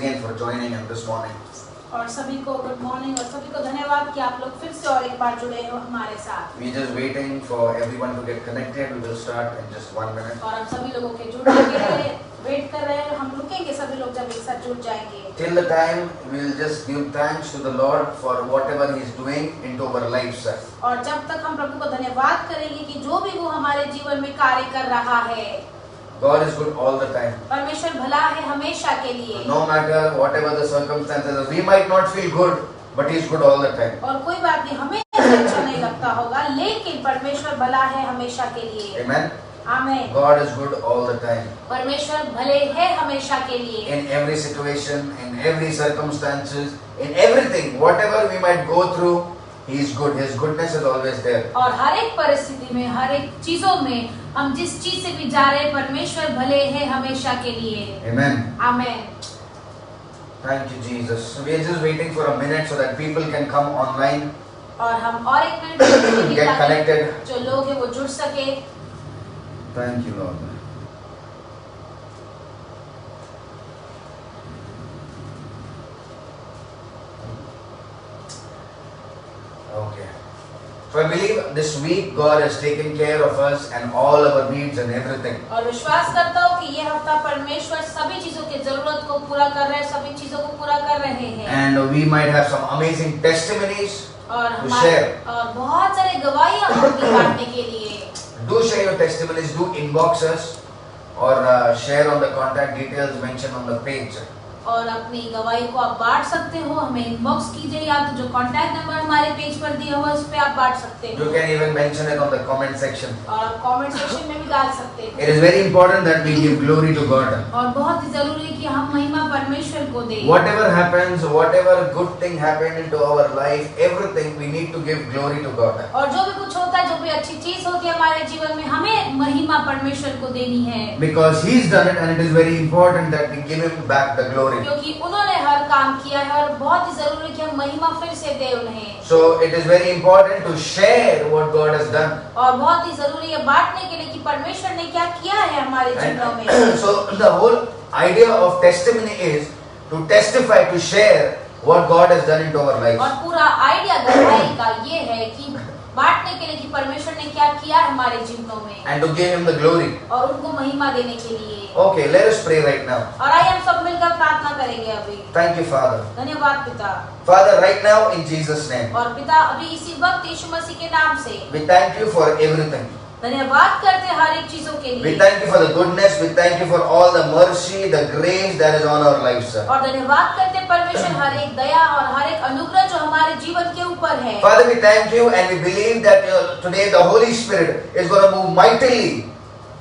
again for joining in this morning. और सभी को गुड मॉर्निंग और सभी को धन्यवाद कि आप लोग फिर से और एक बार जुड़े हो हमारे साथ। We're just waiting for everyone to get connected. We will start in just 1 minute. और हम सभी लोगों के जुड़ने के लिए वेट कर रहे हैं। हम रुकेंगे सभी लोग जब एक साथ जुड़ जाएंगे। Till the time, we will just give thanks to the Lord for whatever He is doing into our lives. और जब तक हम प्रभु को धन्यवाद करेंगे कि जो भी वो हमारे जीवन में कार्य कर रहा है। God is good all the time. परमेश्वर भला है हमेशा के लिए। No matter whatever the circumstances, we might not feel good, but He is good all the time. और कोई बात नहीं, हमें अच्छा नहीं लगता होगा, लेकिन परमेश्वर भला है हमेशा के लिए। Amen. आमीन। God is good all the time. परमेश्वर भले है हमेशा के लिए। In every situation, in every circumstances, in everything, whatever we might go through, He is good. His goodness is always there. और हर एक परिस्थिति में, हर एक चीजों में, हम जिस चीज से भी जा रहे हैं, परमेश्वर भले है हमेशा के लिए। Amen. आमीन। Thank you, Jesus. We are just waiting for a minute so that people can come online. और हम और एक मिनट Get connected. जो लोग हैं वो जुड़ सके। Thank you, Lord. Okay. So I believe this week God has taken care of us and all our needs and everything. और विश्वास करता हूँ कि ये हफ्ता परमेश्वर सभी चीजों की जरूरत को पूरा कर रहे हैं, सभी चीजों को पूरा कर रहे हैं। And we might have some amazing testimonies और to share. और बहुत सारे गवाहियाँ होंगी बांटने के लिए। Do share your testimonies. Do inbox us or share on the contact details mentioned on the page. और अपनी गवाही को आप बांट सकते हो, हमें इनबॉक्स कीजिए या तो जो कांटेक्ट नंबर हमारे पेज पर दिया हुआ है उस पे आप बांट सकते हो। You can even mention it on the comment section. और आप कमेंट सेक्शन में भी डाल सकते हो। It is very important that we give glory to God. और बहुत ही जरूरी है कि हम महिमा परमेश्वर को दें। Whatever happens, whatever good thing happened into our life, everything we need to give glory to God. और जो भी कुछ होता है, जो भी अच्छी चीज होती है हमारे जीवन में, हमें महिमा परमेश्वर को देनी है। Because He's done it and it is very important that we give Him back the glory. क्योंकि उन्होंने हर काम किया है और बहुत ही जरूरी है कि हम महिमा फिर से दें उन्हें। So it is very important to share what God has done. और बहुत ही जरूरी है बांटने के लिए कि परमेश्वर ने क्या किया है हमारे जीवन में। So the whole idea of testimony is to testify, to share what God has done into our lives. और पूरा आइडिया गवाही का ये है कि बांटने के लिए कि परमेश्वर ने क्या किया है हमारे जीवनों में। And to give Him the glory. और उनको महिमा देने के लिए। Okay, let us pray right now. और आइए हम सब मिलकर प्रार्थना करेंगे अभी। Thank you, Father. धन्यवाद पिता। Father, right now in Jesus' name, और पिता अभी इसी वक्त यीशु मसीह के नाम से we thank you for everything. धन्यवाद करते हैं हर एक चीजों के We लिए। thank you for the goodness. We thank you for all the mercy, the grace that is on our lives, sir. और धन्यवाद करते हैं परमेश्वर हर एक दया और हर एक अनुग्रह जो हमारे जीवन के ऊपर है। Father, we thank you and we believe that today the Holy Spirit is going to move mightily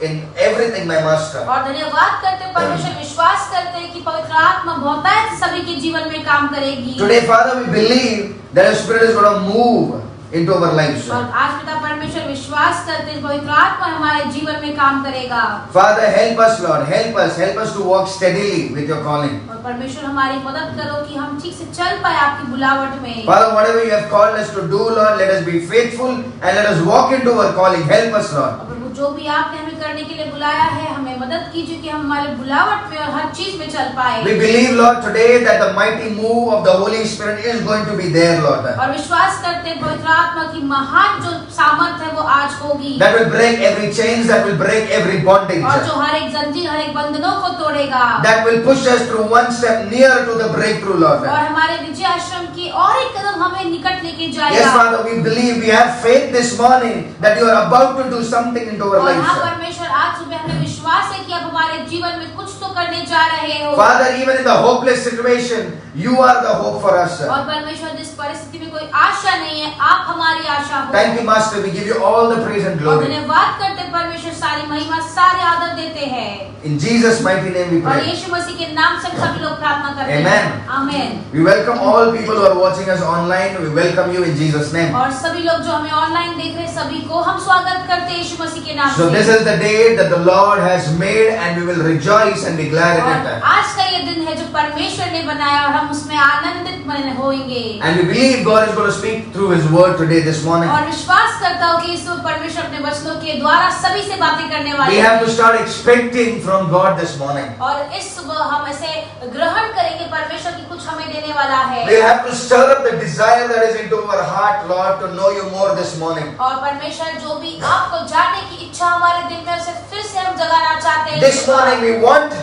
in everything, my Master. और धन्यवाद करते हैं परमेश्वर, विश्वास करते हैं कि पवित्र आत्मा बहुतायत से सभी के जीवन में काम करेगी। Today, Father, we believe that the Spirit is going to move into our lives, और sir. आज पिता परमेश्वर विश्वास करते हैं पवित्र आत्मा हमारे जीवन में काम करेगा। Father, help us, Lord. Help us to walk steadily with your calling. और परमेश्वर हमारी मदद करो कि हम ठीक से चल पाए आपकी बुलावट में। Father, whatever you have called us to do, Lord, let us be faithful and let us walk into our calling. Help us, Lord. और प्रभु जो भी आपने हमें करने के लिए बुलाया है, हमें मदद कीजिए कि हम हमारे बुलावट में और हर चीज में चल पाए। We believe, Lord, today that the mighty move of the Holy Spirit is going to be there, Lord. और विश्वास करते हैं पवित्र आत्मा की महान जो सामर्थ है वो आज होगी। That will break every chains, that will break every bondage. और जो हर एक जंजीर, हर एक बंधनों को तोड़ेगा। That will push us through one step nearer to the breakthrough, Lord. और हमारे विजय आश्रम की और एक कदम हमें निकट लेके जाएगा। Yes, Father, we believe, we have faith this morning that you are about to do something into our और हाँ lives. परमेश्वर, आज सुबह हमें विश्वास है कि आप हमारे जीवन में कुछ तो करने जा रहे हो। Father, even in the hopeless situation, you are the hope for us. और परमेश्वर, जिस परिस्थिति में कोई आशा नहीं है, आप हमारी आशा हो। Thank you, Master. We give you all the praise and और glory. धन्यवाद करते हैं परमेश्वर, सारी महिमा सारे आदर देते हैं। In Jesus' mighty name we और pray. यीशु मसीह के नाम से सभी लोग प्रार्थना करते हैं। Amen. आमीन। We welcome all people who are watching us online. We welcome you in Jesus' name. और सभी लोग जो हमें ऑनलाइन देख रहे हैं, सभी को हम स्वागत करते हैं यीशु मसीह के नाम So से। this is the day that the Lord has made and we will rejoice and be glad in और it. आज का ये दिन है जो परमेश्वर ने बनाया और हम उसमें आनंदित होंगे। And we believe God is going to speak through His word today, this morning. और विश्वास करता हूँ कि इस परमेश्वर अपने वचनों के द्वारा सभी से बातें करने वाले We हैं। have to start expecting from God this morning. और इस सुबह हम ऐसे ग्रहण करेंगे परमेश्वर की कुछ हमें देने वाला है। We have to stir up the desire that is into our heart, Lord, to know You more this morning. और परमेश्वर जो भी आपको जानने की इच्छा हमारे दिल में उसे फिर से हम जगाना चाहते हैं। This morning we want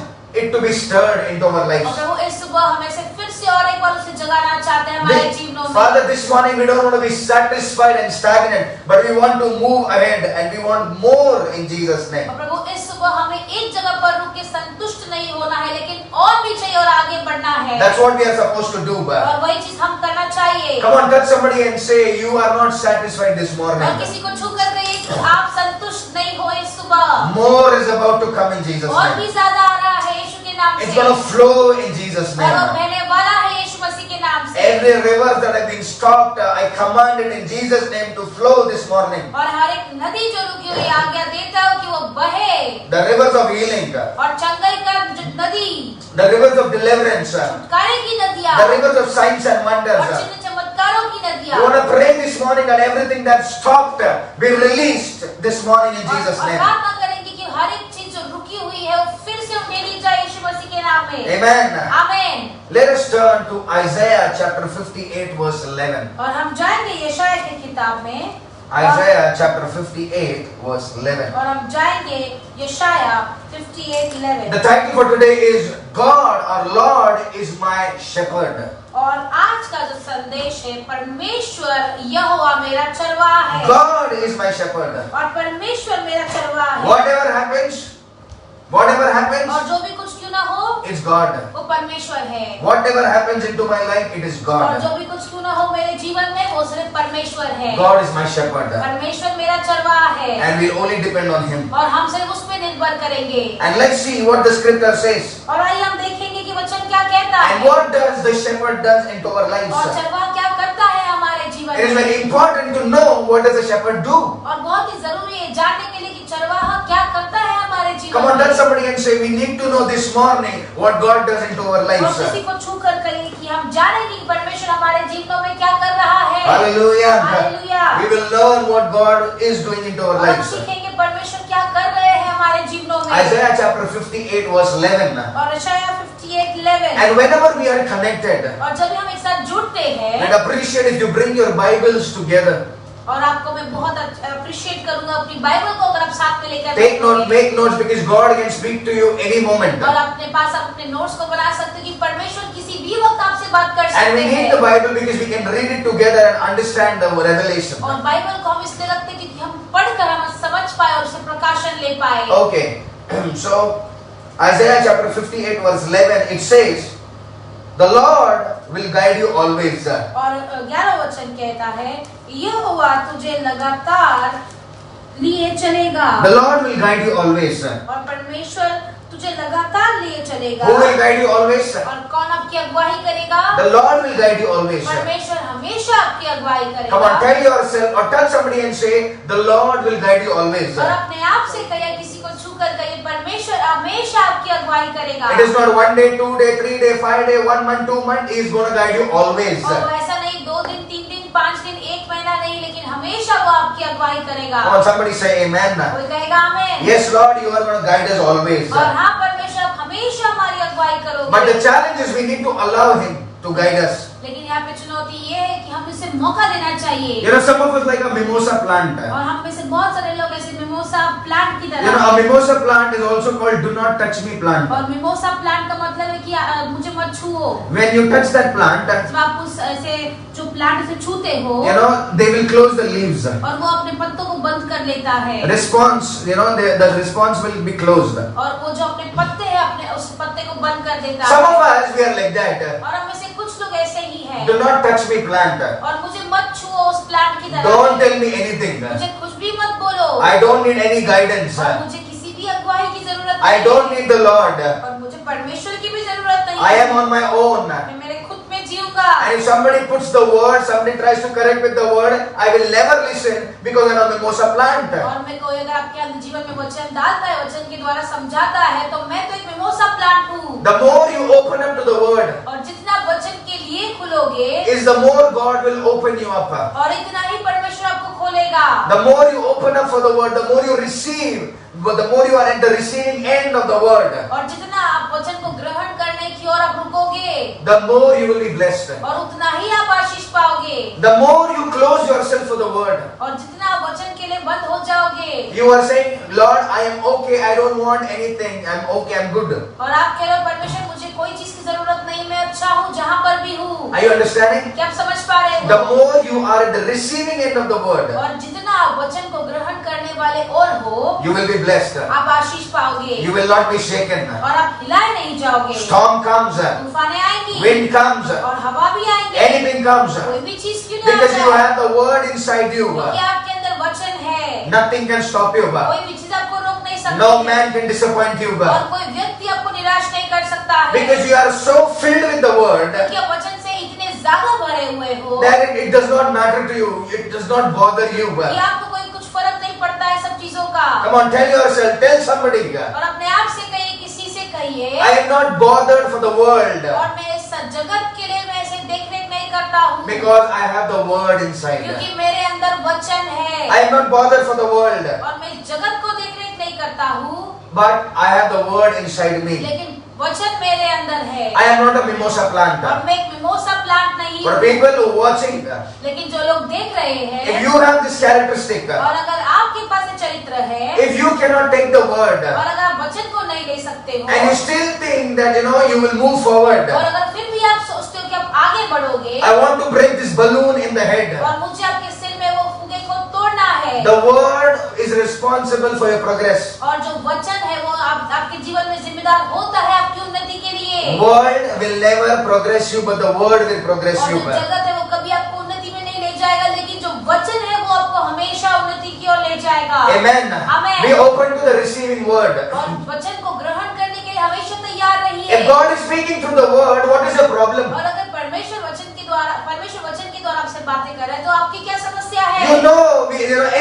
it to be stirred into our और lives. प्रभु इस सुबह हम ऐसे फिर से और एक बार उसे जगाना चाहते हैं हमारे जीवनों में। Father, this morning we don't want to be satisfied and stagnant, but we want to move ahead and we want more in Jesus' name. और प्रभु इस सुबह हमें एक जगह पर रुक के संतुष्ट नहीं होना है, लेकिन और भी चाहिए और आगे बढ़ना है। That's what we are supposed to do. और वही चीज हम करना चाहिए। Come on, touch somebody and say, you are not satisfied this और morning. किसी को छू कर कहिए कि आप संतुष्ट नहीं हो इस सुबह। More is about to come in Jesus' और name. भी ज्यादा आ रहा है यीशु के नाम It's से। going to flow in Jesus' और वो name. बहने वाला है यीशु मसीह के नाम से। Every river that have been stopped, I command it in Jesus' name to flow this morning. और हर एक नदी जो रुकी हुई आज्ञा देता हूँ कि वो बहे। The rivers of healing, और चंगाई का जो नदी, the rivers of deliverance, छुटकारे की नदियाँ, the rivers of signs and और wonders. चिन्ह चमत्कारों की We नदियाँ। want to pray this morning that everything that stopped be released this morning in Jesus' और name. प्रार्थना करेंगे कि हर एक चीज जो रुकी हुई है वो फिर से उठेली जाए यीशु मसीह के नाम में। Amen. आमीन। Let us turn to Isaiah chapter 58 verse 11. और हम जाएंगे यशायाह की किताब में। Isaiah chapter 58 verse 11. और हम जाएंगे यशायाह 58:11। The title for today is God or Lord is my shepherd. और आज का जो संदेश है परमेश्वर यहोवा मेरा चरवाहा है। God is my shepherd. और परमेश्वर मेरा चरवाहा है। Whatever happens, और जो भी कुछ क्यों ना हो it's God. वो परमेश्वर है। Whatever happens into my life, it is और God. जो भी कुछ क्यों ना हो मेरे जीवन में वो सिर्फ परमेश्वर है। God is my shepherd. परमेश्वर मेरा चरवाहा है। And we'll only depend on Him. और हम सिर्फ उस पे निर्भर करेंगे। And let's see what the scripture says. और आइए हम देखेंगे कि वचन क्या कहता And है। what does the shepherd does into our और lives. चरवाहा क्या करता है हमारे जीवन It is में। very important to know what does the shepherd do. और बहुत ही जरूरी है जानने के लिए कि चरवाहा क्या करता है हमारे जीवन Come on, में। tell somebody and say, we need to know this morning what God does into our और lives. किसी को छू कर कहिए कि हम जानेंगे कि परमेश्वर हमारे जीवनों में क्या कर रहा है। Hallelujah. Hallelujah. We will learn what God is doing into our और हम lives. सीखेंगे परमेश्वर क्या कर रहे हैं हमारे जीवनों में। Isaiah chapter 58 verse 11. और यशायाह 58:11। And whenever we are connected, और जब भी हम एक साथ जुड़ते हैं, I'd appreciate if you bring your Bibles together. और आपको मैं बहुत अप्रिशिएट करूंगा अपनी बाइबल को अगर आप साथ में लेकर Take note, बैठोगे। make notes because God can speak to you any moment. और अपने पास आप अपने नोट्स को बना सकते हो कि परमेश्वर किसी भी वक्त आपसे बात कर And सकते we need the हैं। Bible because we can read it together and understand the revelation. और बाइबल को हम इसलिए रखते हैं क्योंकि हम पढ़कर हम समझ पाए और उसे प्रकाशन ले पाए। Okay, so Isaiah chapter 58 verse 11, it says, the Lord will guide you always. और 11 वचन कहता है यहोवा तुझे लगातार लिए चलेगा। The Lord will guide you always. और परमेश्वर तुझे लगातार लिए चलेगा। Who will guide you always? और कौन आपकी अगुवाई करेगा? The Lord will guide you always. परमेश्वर हमेशा आपकी अगुवाई Come on, करेगा। tell yourself or tell somebody and say, the Lord will guide you always. और अपने आप से कहिए, किसी को छू कर कहिए, परमेश्वर हमेशा आपकी अगुवाई करेगा। It is not 1 day, 2 day, 3 day, 5 day, 1 month, 2 months. He is going to guide you always. और वो ऐसा नहीं 2 दिन, 3 दिन, 5 दिन, 1 महीना नहीं, लेकिन हमेशा वो आपकी अगुवाई करेगा। Come on, somebody say amen. कोई कहेगा आमीन। Yes, Lord, you are going to guide us always. और हाँ परमेश्वर आप हमेशा हमारी अगुवाई करोगे। But the challenge is we need to allow Him to guide us. लेकिन यहाँ पे चुनौती ये है कि हम इसे मौका देना चाहिए। You know, some of us like a mimosa plant. और हम में से बहुत सारे लोग ऐसे मिमोसा प्लांट की You तरह know, a हैं। mimosa plant is also called do not touch me plant. और मिमोसा प्लांट का मतलब है कि मुझे मत छुओ। When you touch that plant, जब आप उस ऐसे जो प्लांट से छूते हो, you know, they will close the leaves. और वो अपने पत्तों को बंद कर लेता है। Response, you know, the response will be closed. और वो जो अपने पत्ते हैं अपने उस पत्ते को बंद कर देता Some है। of us, we are like that. और हम में से कुछ लोग ऐसे ही हैं। Do not touch me plant. और मुझे मत छुओ उस प्लांट की तरह। Don't tell me anything. मुझे कुछ भी मत बोलो। I don't need any guidance. और मुझे किसी भी अगुवाई की जरूरत I नहीं don't need the Lord. और मुझे परमेश्वर की भी जरूरत नहीं I am on my own. मैं मेरे खुद में जीऊंगा। लूंगा। And if somebody puts the word, somebody tries to correct with the word, I will never listen because I'm a mimosa plant. और मैं कोई अगर आपके अंदर जीवन में वचन डालता है, वचन के द्वारा समझाता है, तो मैं तो एक मिमोसा प्लांट हूँ। The more you open up to the word, और जितना वचन के लिए खुलोगे, is the more God will open you up. और इतना ही परमेश्वर आपको खोलेगा। The more you open up for the word, the more you receive, but the more you are at the receiving end of the word, और जितना आप वचन को ग्रहण करने की ओर आप रुकोगे, the more you will be blessed. और उतना ही आप आशीष पाओगे। The more you close yourself for the word, और जितना आप वचन के लिए बंद हो जाओगे, you are saying, Lord, I am okay, I don't want anything, I'm okay, I'm good. और आप कह रहे हो परमेश्वर मुझे कोई चीज की जरूरत नहीं, मैं अच्छा हूँ जहाँ पर भी हूँ। Are you understanding? क्या आप समझ पा रहे हो? The more you are at the receiving end of the word, और जितना आप वचन को ग्रहण करने वाले और हो, you will be blessed. आप आशीष पाओगे, You will not be shaken. और आप हिलाए नहीं जाओगे। Storm comes, तूफानें आएंगी, wind comes, और हवा भी आएंगे, anything comes, कोई भी चीज क्यों ना आ because you जाए, have the word inside you. क्योंकि आपके अंदर वचन है। Nothing can stop you. कोई भी चीज आपको रोक नहीं सकती। No man can disappoint you. और कोई व्यक्ति आपको निराश नहीं कर सकता है, Because you are so filled with the word क्योंकि आप वचन से इतने ज्यादा भरे हुए हो that it does not matter to you. It does not bother you. कि आपको कोई कुछ फर्क नहीं पड़ता है सब चीजों का। Come on, tell yourself, tell somebody. और अपने आप से कहिए, किसी से कहिए, I am not bothered for the world और मैं इस जगत के लिए मैं ऐसे देख रेख नहीं करता हूँ, because I have the word inside. क्योंकि मेरे अंदर वचन है। I am not bothered for the world, और मैं इस जगत को देख रेख नहीं करता हूँ, but I have the word inside me. लेकिन वचन मेरे अंदर है। I am not a mimosa plant. और मैं एक मिमोसा प्लांट नहीं For हूँ, people who are watching, लेकिन जो लोग देख रहे if हैं, you have this characteristic, और अगर आपके पास ये चरित्र है, if you cannot take the word और अगर आप वचन को नहीं ले सकते हो, and you still think that you will move forward, और अगर फिर भी आप सोचते हो कि आप आगे बढ़ोगे, I want to break this balloon in the head. और मुझे आपके सिर में वो फुगे को तोड़ना है, The word is responsible for your progress. और जो वचन है वो आपके जीवन में जिम्मेदार होता है आपकी उन्नति के लिए। World will never progress you, but the word will progress और you. जो जगत है वो कभी आपको उन्नति में नहीं ले जाएगा, लेकिन जो वचन है वो आपको हमेशा उन्नति की ओर ले जाएगा। Amen. Amen. Be open to the receiving word. और वचन को ग्रहण करने के लिए हमेशा तैयार रहिए। If God is speaking through the word, what is your problem? और अगर परमेश्वर वचन के द्वारा आपसे बातें कर रहे हैं, तो आपकी क्या समस्या है? You know,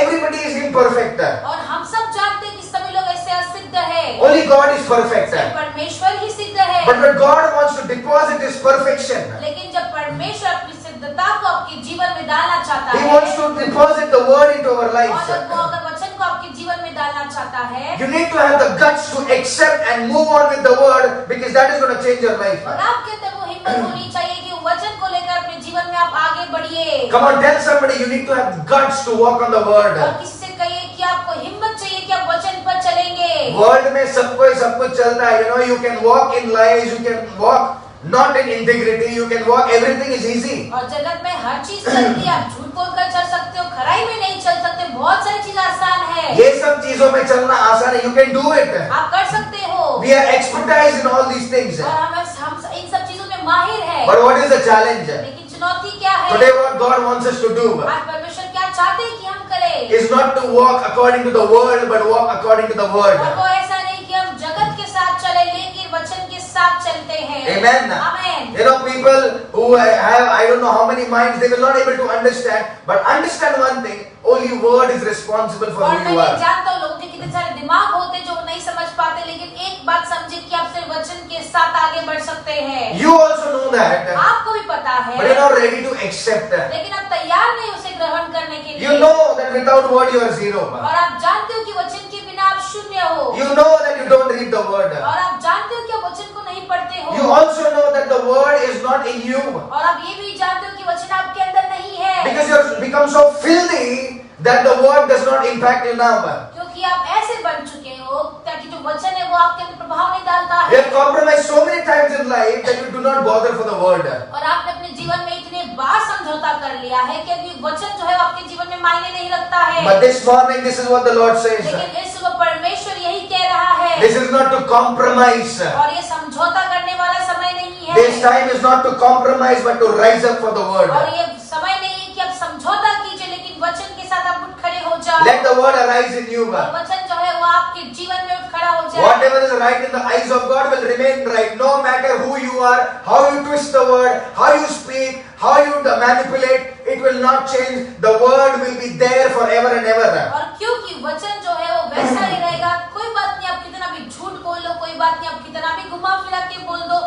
everybody is imperfect. और हम सब जानते हैं कि सभी लोग ऐसे असिद्ध है, Only God is perfect. परमेश्वर ही सिद्ध है। But when God wants to deposit His perfection, लेकिन जब परमेश्वर अपनी सिद्धता को आपके जीवन में डालना चाहता He है, wants to deposit the word into our और lives. जब वो अगर वचन को आपके जीवन में डालना चाहता है, You need to have the guts to accept and move on with the word, because that is going to change your life. और आपके अंदर वो हिम्मत होनी चाहिए कि वचन को लेकर अपने जीवन में आप आगे बढ़िए। Come on, tell somebody you need to have guts to walk on the word. और किसी से कहिए कि आपको हिम्मत चाहिए कि आप वचन पर चलेंगे। वर्ल्ड में सब कुछ चलता है। You can walk in lies, you can walk not in integrity, you can walk, everything is easy. और जगत में हर चीज चलती है, आप झूठ बोलकर चल सकते हो, खराई में नहीं चल सकते, बहुत सारी चीज आसान है। ये सब चीजों में चलना आसान है. You can do it. आप कर सकते हो, We are expertise in all these things. और हम इन सब चीजों में माहिर है। But what is the challenge? लेकिन चुनौती क्या है? Today what God wants us to do आज परमेश्वर क्या चाहते हैं कि हम करें? is not to walk according to the world, but walk according to the word. और वो ऐसा नहीं कि हम जगत के साथ चले, लेकिन वचन के साथ चलते हैं। Amen. Amen. People who have, I don't know how many minds, they will not able to understand, but understand one thing, only word is responsible for और who मैं you ये are. जानता हूँ लोगों के कितने सारे दिमाग होते हैं जो नहीं समझ पाते, लेकिन एक बात समझे कि आप सिर्फ वचन के साथ आगे बढ़ सकते हैं। You also know that, आपको भी पता है, but you're not ready to accept that. लेकिन आप तैयार नहीं उसे ग्रहण करने के लिए। You know that without word you are zero. और आप जानते हो कि वचन के बिना आप शून्य हो। You know that you don't read the word. और आप जानते हो कि आप वचन को नहीं पढ़ते हो। You also know that the word is not in you, और आप ये भी जानते हो कि वचन आपके अंदर नहीं है, because you have become so filthy that the word does not impact you now. क्योंकि आप ऐसे बन चुके हो ताकि जो वचन है वो आपके अंदर प्रभाव नहीं डालता You है। have compromised so many times in life that you do not bother for the word. और आपने अपने जीवन में इतने बार समझौता कर लिया है कि अभी वचन जो है वो आपके जीवन में मायने नहीं रखता है। But this morning, this is what the Lord says. लेकिन इस सुबह परमेश्वर यही कह रहा है, This is not to compromise. और ये समझौता करने वाला समय नहीं है। This time is not to compromise, but to rise up for the और word. ये समय नहीं है कि आप समझौता कीजिए, लेकिन वचन के साथ आप उठ खड़े हो जाओ। Let the word arise in you. और वचन जो है वो आपके जीवन में उठ खड़ा हो जाए। Whatever is right in the eyes of God will remain right, no matter who you are, how you twist the word, how you speak, how you manipulate, it will not change. The word will be there forever and ever. और क्योंकि वचन जो है वो वैसा ही रहेगा, कोई बात नहीं आप कितना भी झूठ बोल लो, कोई बात नहीं आप कितना भी घुमा फिरा के बोल दो,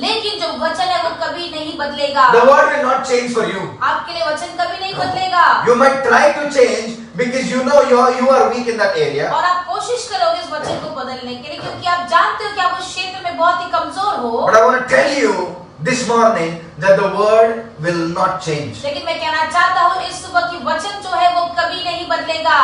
लेकिन जो वचन है वो कभी नहीं बदलेगा। The word will not change for you. आपके लिए वचन कभी नहीं बदलेगा। You might try to change because you know you are weak in that area. और आप कोशिश करोगे इस वचन को बदलने के लिए, क्योंकि आप जानते हो कि आप उस क्षेत्र में बहुत ही कमजोर हो। But I want to tell you this morning that the word will not change. लेकिन मैं कहना चाहता हूँ इस सुबह की वचन जो है वो कभी नहीं बदलेगा।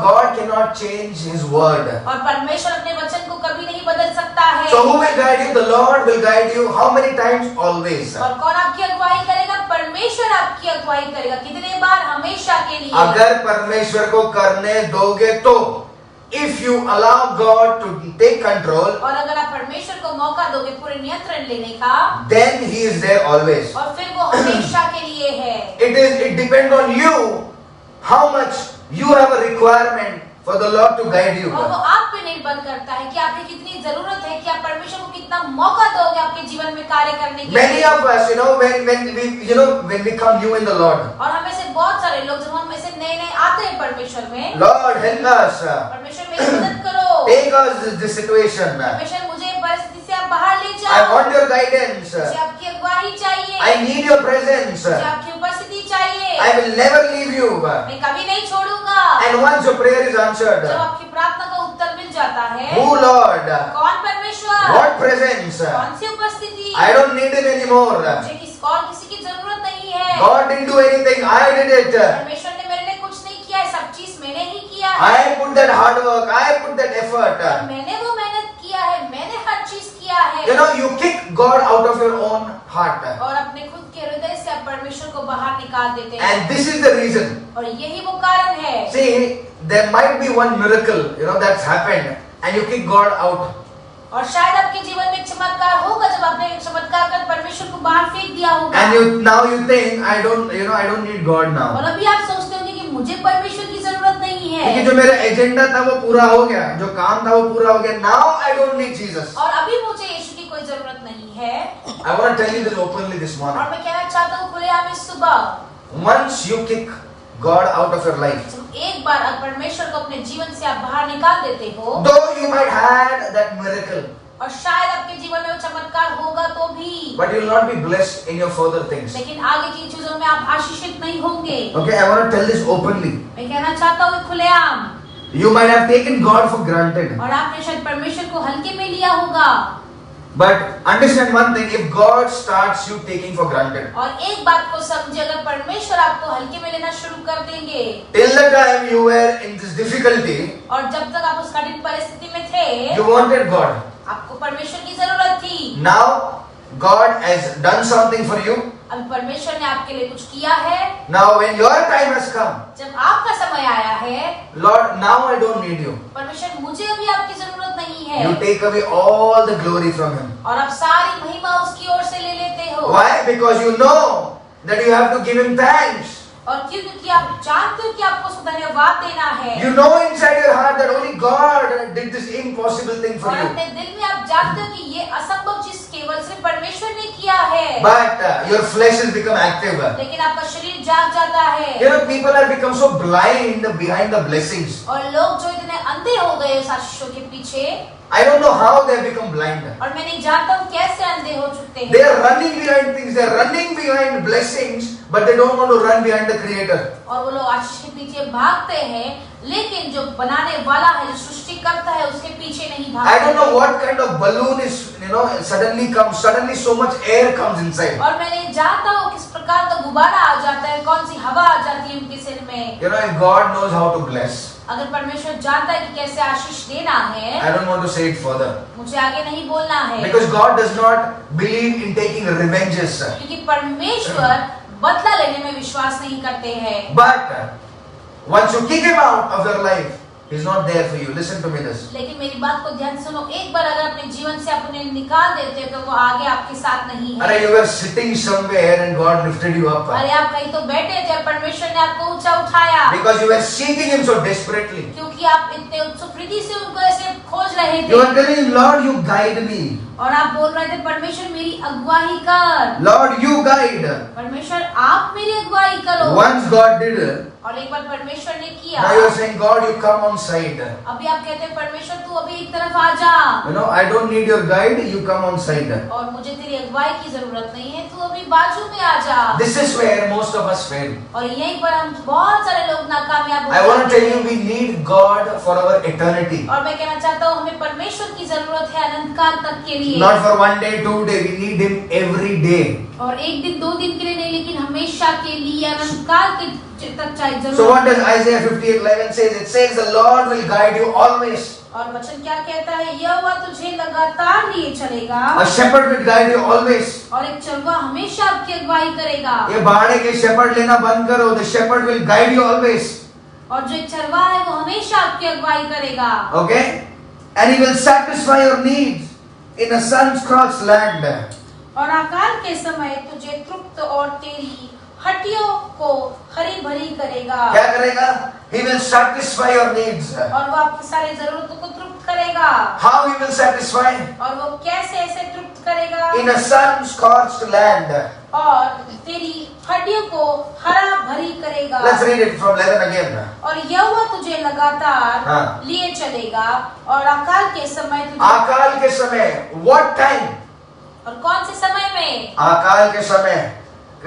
God cannot change His word. और परमेश्वर अपने वचन को कभी नहीं बदल सकता है। So who will guide you? The Lord will guide you. How many times? Always. और कौन आपकी अगुवाई करेगा? परमेश्वर आपकी अगुवाई करेगा। कितने बार? हमेशा के लिए। अगर परमेश्वर को करने दोगे तो, if you allow God to take control, और अगर आप परमेश्वर को मौका दोगे पूरे नियंत्रण लेने का, then He is there always. और फिर वो हमेशा के लिए है। It depends on you how much you have a requirement for the Lord to guide you. और वो आप पे निर्भर करता है कि आपकी कितनी जरूरत है, कि आप परमेश्वर को कितना मौका दोगे आपके जीवन में कार्य करने के Many लिए। of us, when we come new in the Lord, और हमें से बहुत सारे लोग जब हम में से नए नए आते हैं परमेश्वर में, Lord help us, परमेश्वर मेरी मदद करो, take us this situation. परमेश्वर मुझे परिस्थिति से आप बाहर ले I जाओ, want your guidance. मुझे आपकी अगुवाई चाहिए, I need your presence. मुझे आपकी उपस्थिति चाहिए, I will never leave you. मैं कभी नहीं छोड़ूंगा। And once your prayer is answered, जब आपकी प्रार्थना का उत्तर मिल जाता है, who Lord? कौन परमेश्वर, What presence? कौन सी उपस्थिति, I don't need it anymore. मुझे किसी की जरूरत नहीं है। God didn't do anything. I did it. परमेश्वर ने मेरे लिए कुछ नहीं किया है, सब चीज मैंने ही किया है। I put that hard work. I put that effort. और मैंने वो मेहनत किया है, मैंने हर चीज किया है। You know, you kick God out of your own heart. और अपने खुद के हृदय से आप परमेश्वर को बाहर निकाल देते हैं। And this is the reason. और यही वो कारण है। See, there might be one miracle, that's happened, and you kick God out. और शायद आपके जीवन में एक चमत्कार होगा जब आपने एक चमत्कार कर परमेश्वर को बाहर फेंक दिया होगा। And now you think, I don't need God now. और अभी आप सोचते होंगे कि मुझे परमेश्वर की जरूरत नहीं है। क्योंकि जो मेरा एजेंडा था वो पूरा हो गया, जो काम था वो पूरा हो गया. Now I don't need Jesus. और अभी मुझे यीशु की कोई जरूरत नहीं है। I want to tell you this openly this morning. और मैं कहना चाहता हूँ खुलेआम इस सुबह, Once you kick God out of your life, जब एक बार परमेश्वर को अपने जीवन से आप बाहर निकाल देते हो, though you might had that miracle, और शायद आपके जीवन में वो चमत्कार होगा तो भी, but you will not be blessed in your further things. लेकिन आगे की चीजों में आप आशीषित नहीं होंगे। Okay, I want to tell this openly. मैं कहना चाहता हूँ खुलेआम, You might have taken God for granted, और आपने शायद परमेश्वर को हल्के में लिया होगा, but understand one thing: if God starts you taking for granted, और एक बात को समझिए, अगर परमेश्वर आपको हल्के में लेना शुरू कर देंगे, till the time you were in this difficulty, और जब तक आप उस कठिन परिस्थिति में थे, you wanted God. आपको परमेश्वर की जरूरत थी। Now God has done something for you. अभी परमेश्वर ने आपके लिए कुछ किया है। Now when your time has come, जब आपका समय आया है, Lord, now I don't need you. परमेश्वर मुझे अभी आपकी जरूरत नहीं है, You take away all the glory from Him. और आप सारी महिमा उसकी ओर से ले लेते हो। Why? Because you know that you have to give Him thanks. और क्यों? क्योंकि आप जानते हो कि आपको उसको धन्यवाद देना है। You know inside your heart that only God did this impossible thing for और you. अपने दिल में आप जानते हो कि ये असंभव चीज केवल सिर्फ परमेश्वर ने किया है। But your flesh has become active. लेकिन आपका शरीर जाग जाता है। People have become so blind behind the blessings. और लोग जो इतने अंधे हो गए उस आशीषों के पीछे, I don't know how they have become blind. और मैं नहीं जानता हूँ कैसे अंधे हो चुके They हैं। are running behind things. They are running behind blessings, but they don't want to run behind the Creator. और वो लोग आशीष के पीछे भागते हैं, लेकिन जो बनाने वाला है, जो सृष्टि करता है, उसके पीछे नहीं भागते। I don't know what kind of balloon is, suddenly so much air comes inside. और मैं नहीं जानता हूँ किस प्रकार का गुब्बारा आ जाता है, कौन सी हवा आ जाती है उनके सिर में। If God knows how to bless, अगर परमेश्वर जानता है कि कैसे आशीष देना है, I don't want to say it further. मुझे आगे नहीं बोलना है, Because God does not believe in taking revenges. क्योंकि परमेश्वर बदला लेने में विश्वास नहीं करते हैं। But once you kick Him out of your life, He's not there for you. Listen to me this. लेकिन मेरी बात को ध्यान से सुनो, एक बार अगर अपने जीवन से आप उन्हें निकाल देते हो तो वो आगे आपके साथ नहीं है। अरे you were sitting somewhere and God lifted you up. अरे आप कहीं तो बैठे थे और परमेश्वर ने आपको ऊंचा उठाया, Because you were seeking Him so desperately. क्योंकि आप इतने उत्सुक रीति से उनको ऐसे खोज रहे You are थे telling, Lord, you guide me. और आप बोल रहे थे परमेश्वर मेरी अगुवाई कर, Lord, you guide. परमेश्वर आप मेरी अगुवाई करो। Once God did it, और एक बार परमेश्वर ने किया, now you are saying, God, you come on side. अभी आप कहते हैं परमेश्वर तू अभी एक तरफ आ जा, You know, I don't need your guide, you come on side. और मुझे तेरी अगुवाई की जरूरत नहीं है, तू अभी बाजू में आ जा। This is where most of us fail. और यहीं पर हम बहुत सारे लोग नाकामयाब I हो want to जाते tell you, हैं। we need God for our eternity. और मैं कहना चाहता हूँ हमें परमेश्वर की जरूरत है अनंत काल तक के लिए, Not for 1 day, 2 day, we need Him every day. और एक दिन दो दिन के लिए नहीं, लेकिन हमेशा के लिए अनंत काल के तक चाहिए So जरूरत। what does Isaiah 58:11 says? It says the Lord will guide you always. और वचन क्या कहता है, यहोवा तुझे लगातार लिए चलेगा, A shepherd will guide you always. और एक चरवाहा हमेशा आपकी अगुवाई करेगा। ये बाड़े के shepherd लेना बंद करो. The shepherd will guide you always. और जो एक चरवाहा है वो हमेशा आपकी अगुवाई करेगा। Okay? And He will satisfy your needs in a sun-scorched land. और अकाल के समय तुझे तृप्त और तेरी हड्डियों को हरी भरी करेगा। क्या करेगा? He will satisfy your needs. और वो आपकी सारी जरूरतों को तृप्त करेगा। How He will satisfy? और वो कैसे ऐसे तृप्त करेगा? In a sun-scorched land. और तेरी हड्डियों को हरा भरी करेगा। Let's read it from 11 again. और यहोवा तुझे लगातार हाँ। लिए चलेगा, और अकाल के समय तुझे, अकाल के समय, what time? और कौन से समय में? अकाल के समय,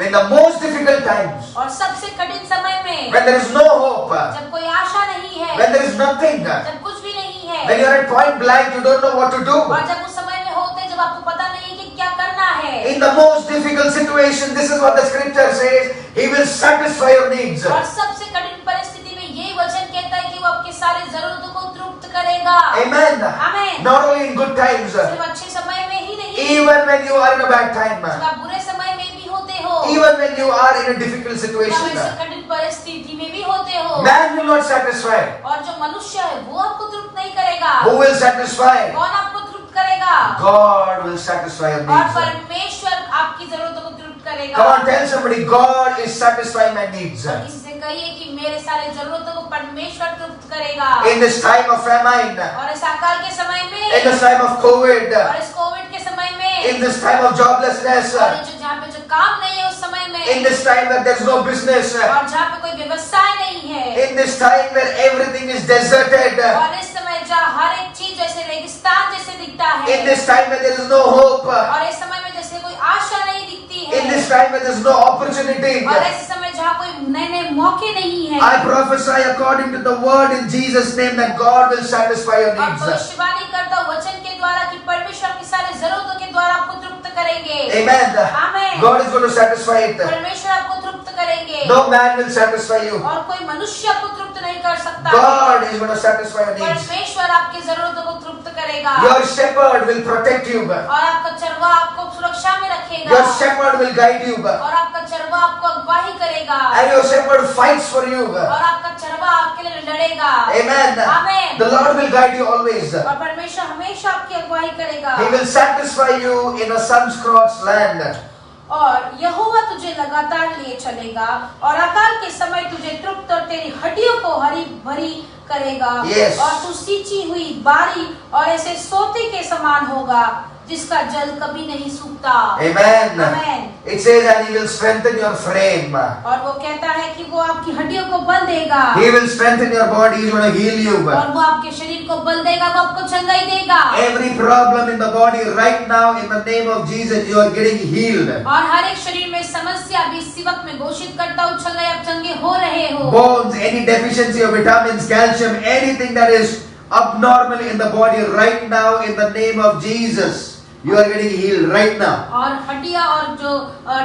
in the most difficult times, और सबसे कठिन समय में, when there is no hope, जब कोई आशा नहीं है, when there is nothing, जब कुछ भी नहीं है, when you are at point blank, you don't know what to do. और जब उस समय में होते हैं जब आपको पता नहीं है कि क्या करना है, In the most difficult situation, this is what the scripture says, He will satisfy your needs. और सबसे कठिन परिस्थिति में यही वचन कहता है कि वो आपकी सारी जरूरतों को तृप्त करेगा। Amen. आमीन। Not only in good times, सिर्फ अच्छे समय में ही नहीं, even when you are in a bad time, जब आप बुरे समय में भी होते हो, even when you are in a difficult जब situation, ऐसी कठिन परिस्थिति में भी होते हो, man will not satisfy. और जो मनुष्य है वो आपको तृप्त नहीं करेगा। Who will satisfy? कौन आपको तृप्त करेगा? God will satisfy your और needs. परमेश्वर आपकी जरूरतों को तृप्त करेगा। Come on, tell somebody, God is satisfying my needs. और किसी से कहिए कि मेरे सारे जरूरतों को परमेश्वर तृप्त करेगा। In this time of famine, और इस अकाल के समय में, in this time of COVID, और इस कोविड के समय में, in this time of joblessness, और ये जो जहाँ पे जो काम नहीं है उस समय में, in this time that there's no business, और जहाँ पे कोई व्यवसाय नहीं है, in this time where everything is deserted, और इस समय जहाँ हर एक चीज जैसे रेगिस्तान जैसे दिखता है, in this time where there is no hope, और इस समय में जैसे कोई आशा नहीं दिखती है, in this time where there is no opportunity, और ऐसे समय जहाँ कोई नए नए मौके नहीं है, I prophesy according to the word in Jesus' name that God will satisfy your और needs. भविष्यवाणी करता हूँ वचन के द्वारा कि परमेश्वर की सारी जरूरतों के द्वारा आपको तृप्त करेंगे। Amen. आमीन। God is going to satisfy it. परमेश्वर आपको तृप्त करेंगे, No man will satisfy you. और कोई मनुष्य आपको तृप्त नहीं कर सकता। God is going to satisfy your needs. परमेश्वर आपकी जरूरतों को तृप्त करेगा, Your shepherd will protect you. और आपका चरवाहा आपको सुरक्षा में रखेगा, Your shepherd will guide you. और आपका चरवाहा आपको अगुवाई करेगा, And your shepherd fights for you. और आपका चरवाहा आपके लिए लड़ेगा। Amen. आमीन। The Lord will guide you always. और परमेश्वर हमेशा आपकी अगुवाई करेगा। He will satisfy you in a sun-scorched land. और यहोवा तुझे लगातार लिए चलेगा, और अकाल के समय तुझे तृप्त और तेरी हड्डियों को हरी भरी करेगा। Yes. और तू सींची हुई बारी और ऐसे सोते के समान होगा जिसका जल कभी नहीं सूखता। Amen. Amen. It says, and He will strengthen your frame. और वो कहता है कि वो आपकी हड्डियों को बल देगा, He will strengthen your body. He's going to heal you. और वो आपके शरीर को बल देगा, वो आपको चंगाई देगा। Every problem in the body right now, in the name of Jesus, you are getting healed. और हर एक शरीर में समस्या भी इसी वक्त में घोषित करता हूँ, चंगाई आप चंगे हो रहे हो। Bones, any deficiency of vitamins, calcium, anything that is abnormal in the body right now, in the name of Jesus, you are getting healed right now. और हड्डियां और जो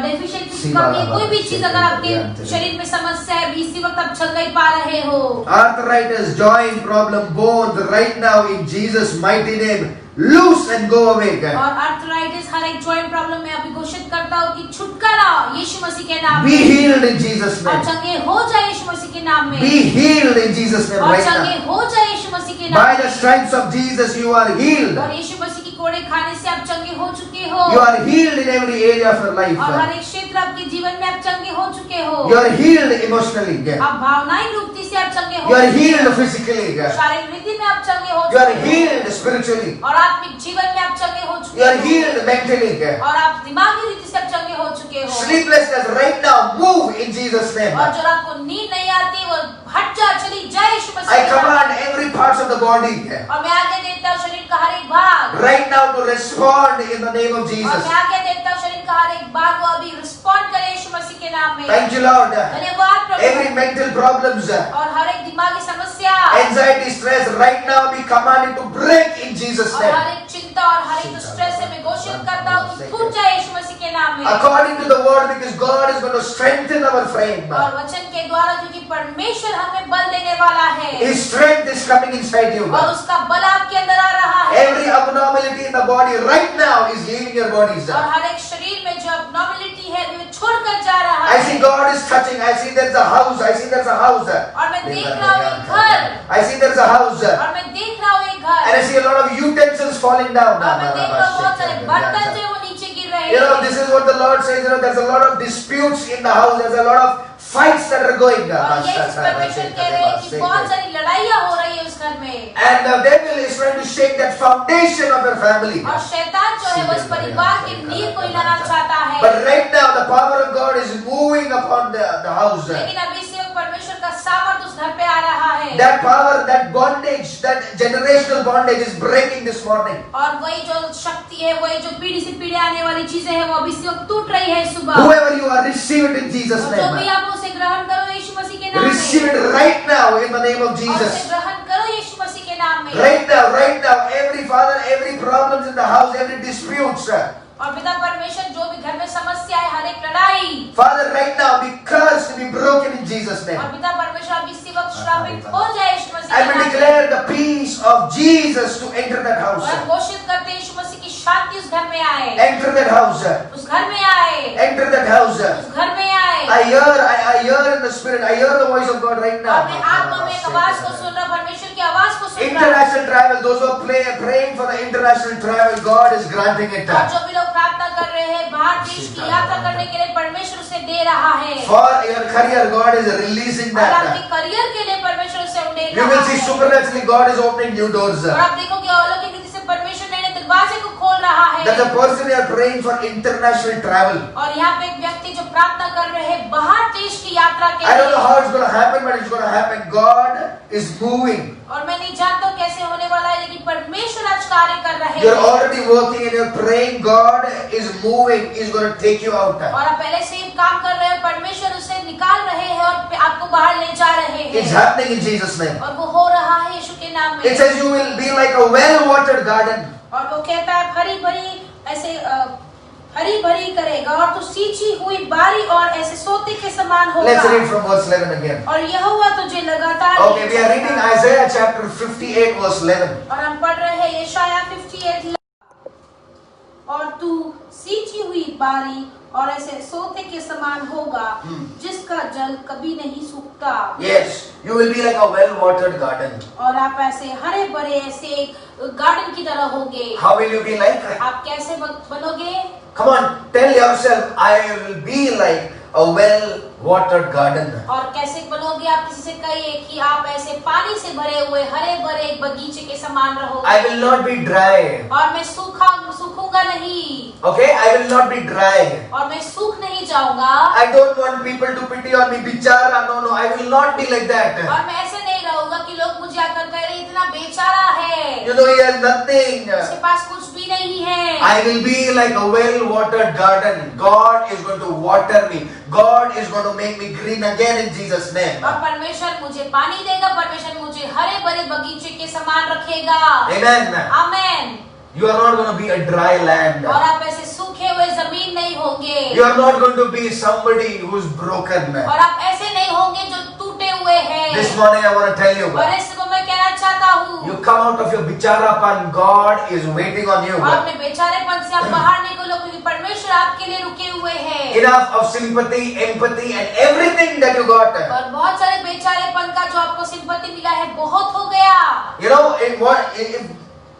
डेफिशिएंसी कमी कोई भी चीज अगर आपके शरीर में समस्या है भी इसी वक्त आप चंगाई पा रहे हो। Arthritis, joint problem, bones, right now in Jesus' mighty name, loose and go away. और आर्थराइटिस हर एक जॉइंट प्रॉब्लम में अभी घोषित करता हूँ कि छुटकारा यीशु मसीह के नाम Be में, healed in Jesus' और name. चंगे हो जाए यीशु मसीह के नाम में, Be healed in Jesus' name और right चंगे now. हो जाए यीशु मसीह के नाम By में। the stripes of Jesus, you are healed. और यीशु मसीह की कोड़े खाने से आप चंगे हो चुके हो, You are healed in every area of your life. और हर एक क्षेत्र आपके जीवन में आप चंगे हो चुके हो। You are healed emotionally. आप भावनाई रूप से से आप चंगे हो You are चुके healed हो। physically. शारीरिक रीति में आप चंगे हो You are चुके हो। healed spiritually. और आत्मिक जीवन में आप चंगे हो You चुके are हो। healed mentally. और आप दिमागी रीति से आप चंगे हो चुके हो। Sleeplessness right now, move in Jesus' name. और जो आपको नींद नहीं आती वो हट जा, चली जाए यीशु मसीह I के नाम में। command every parts of the body और मैं आज्ञा देता हूँ शरीर का हर एक भाग, right now to respond in the name of और Jesus. मैं आज्ञा देता हूँ शरीर का हर एक भाग वो अभी रिस्पॉन्ड करे यीशु मसीह के नाम में। Thank you, Lord. धन्यवाद Every प्रभु। mental problems, और हर एक दिमागी समस्या anxiety, stress, right now be commanded to break in Jesus' और हर name. एक चिंता और हर एक स्ट्रेस से मैं घोषित करता हूँ कि टूट जाए यीशु मसीह के नाम में। According to the word, because God is going to strengthen our frame. और वचन के द्वारा, क्योंकि परमेश्वर हमें बल देने वाला है His strength is coming inside you. और उसका बल आपके अंदर आ रहा है। Every abnormality in the body right now is leaving your bodies. और हर एक शरीर में जो abnormality है वो छोड़कर जा रहा I है। see God is touching. I see there's a house. I see there's a house. और मैं देख रहा हूँ एक घर, I see there's a house. और मैं देख रहा हूँ एक And I घर, see a lot of utensils falling down. और मैं देख रहा हूँ बहुत सारे बर्तन जो वो नीचे गिर रहे You know, हैं। this is what the Lord says. You know, there's a lot of disputes in the house. There's a lot of fights that are going. और ये इस परमेश्वर कह रहे हैं कि बहुत सारी लड़ाइयाँ हो रही है उस घर में। And the devil is trying to shake that foundation of your family. और शैतान जो है वो इस परिवार की नींव को हिलाना चाहता है। But right now, the power of God is moving upon the house. लेकिन अभी से परमेश्वर का सामर्थ उस घर पे आ रहा है। That power, that bondage, that generational bondage is breaking this morning. और वही जो शक्ति है, वही जो पीढ़ी से पीढ़ी आने वाली चीजें हैं, वो अभी से टूट रही है सुबह। Whoever you are, receive it in Jesus' और जो भी name. आप उसे ग्रहण करो यीशु मसीह के नाम में। Receive it right now in the name of और उसे Jesus. ग्रहण करो यीशु मसीह के नाम में। Right now, every father, every problems in the house, every disputes. और पिता परमेश्वर जो भी घर में समस्या है, हर एक लड़ाई, Father, right now, be cursed, be broken in Jesus' name. और पिता परमेश्वर अभी इसी वक्त श्रापित हो जाए यीशु मसीह I के will नाम में। declare the peace of Jesus to enter that और house. हम घोषित करते हैं यीशु मसीह की शांति उस घर में आए, Enter that house. उस घर में आए, Enter that house. उस घर में आए। I hear in the spirit. I hear the voice of God right और मैं now. आत्मा में एक आवाज को सुन रहा, परमेश्वर की आवाज को सुन रहा। International travel. Those who are praying for the international travel, God is granting it. और जो भी लोग प्रार्थना कर रहे हैं बाहर देश की यात्रा करने के लिए, परमेश्वर उसे दे रहा है। For your career, God is releasing और आपके that. करियर के लिए परमेश्वर उसे दे You रहा will see है। supernaturally God is opening new doors. और आप देखोगे अलौकिक रीति से परमेश्वर नए नए दरवाजे को खोल रहा है। That's a person you are praying for international travel. और यहाँ पे एक व्यक्ति जो प्रार्थना कर रहे हैं बाहर देश की यात्रा के I don't know लिए। how it's going to happen, but it's going to happen. God is moving. और मैं नहीं जानता हूँ कैसे होने वाला है, लेकिन परमेश्वर आज कार्य कर रहे You're हैं। already working and you're praying. God is moving. He's going to take you out. और आप पहले से ही काम कर रहे हैं, परमेश्वर उसे निकाल रहे हैं और आपको बाहर ले जा रहे It's हैं। happening in Jesus' name. और वो हो रहा है यीशु के नाम It में। says you will be like a well-watered garden. और वो कहता है हरी भरी ऐसे हरी भरी करेगा, और तू सींची हुई बारी और ऐसे सोते के समान Let's read होगा। from verse 11 again. और यहोवा तुझे लगातार Okay, we are reading Isaiah chapter 58 verse 11. और हम पढ़ रहे हैं यशायाह 58। और तू सींची हुई बारी और ऐसे सोते के समान होगा जिसका जल कभी नहीं सूखता। Yes, you will be like a well-watered garden. और आप ऐसे हरे भरे ऐसे गार्डन की तरह होंगे। How will you be like? आप कैसे बनोगे? Come on, tell yourself, I will be like a well-watered garden. और कैसे बनोगे? आप किसी से कहिए कि आप ऐसे पानी से भरे हुए हरे भरे एक बगीचे के समान रहोगे। I will not be dry. और मैं सूखूंगा नहीं। Okay, I will not be dry. और मैं सूख नहीं जाऊंगा। I don't want people to pity on me. Bichara, no, I will not be like that. और मैं ऐसे नहीं रहूंगा कि लोग मुझे आकर कह रहे इतना बेचारा है, You know, he has nothing. उसके पास कुछ भी नहीं है। I will be like a well-watered garden. God is going to water me. God is going to make me green again in Jesus' name. और परमेश्वर मुझे पानी देगा, परमेश्वर मुझे हरे भरे बगीचे के समान रखेगा। Amen. Amen. You are not going to be a dry land. और आप ऐसे सूखे हुए जमीन नहीं होंगे। You are not going to be somebody who is broken. और आप ऐसे नहीं होंगे जो टूटे हुए हैं। This morning I want to tell you, और इसको मैं कहना चाहता हूँ, you come out of your bicharapan. God is waiting on you. और अपने बेचारेपन से आप बाहर निकलो, क्योंकि परमेश्वर आपके लिए रुके हुए हैं। Enough of sympathy, empathy, and everything that you got. और बहुत सारे बेचारेपन का जो आपको सिंपत्ति मिला है बहुत हो गया। You know, if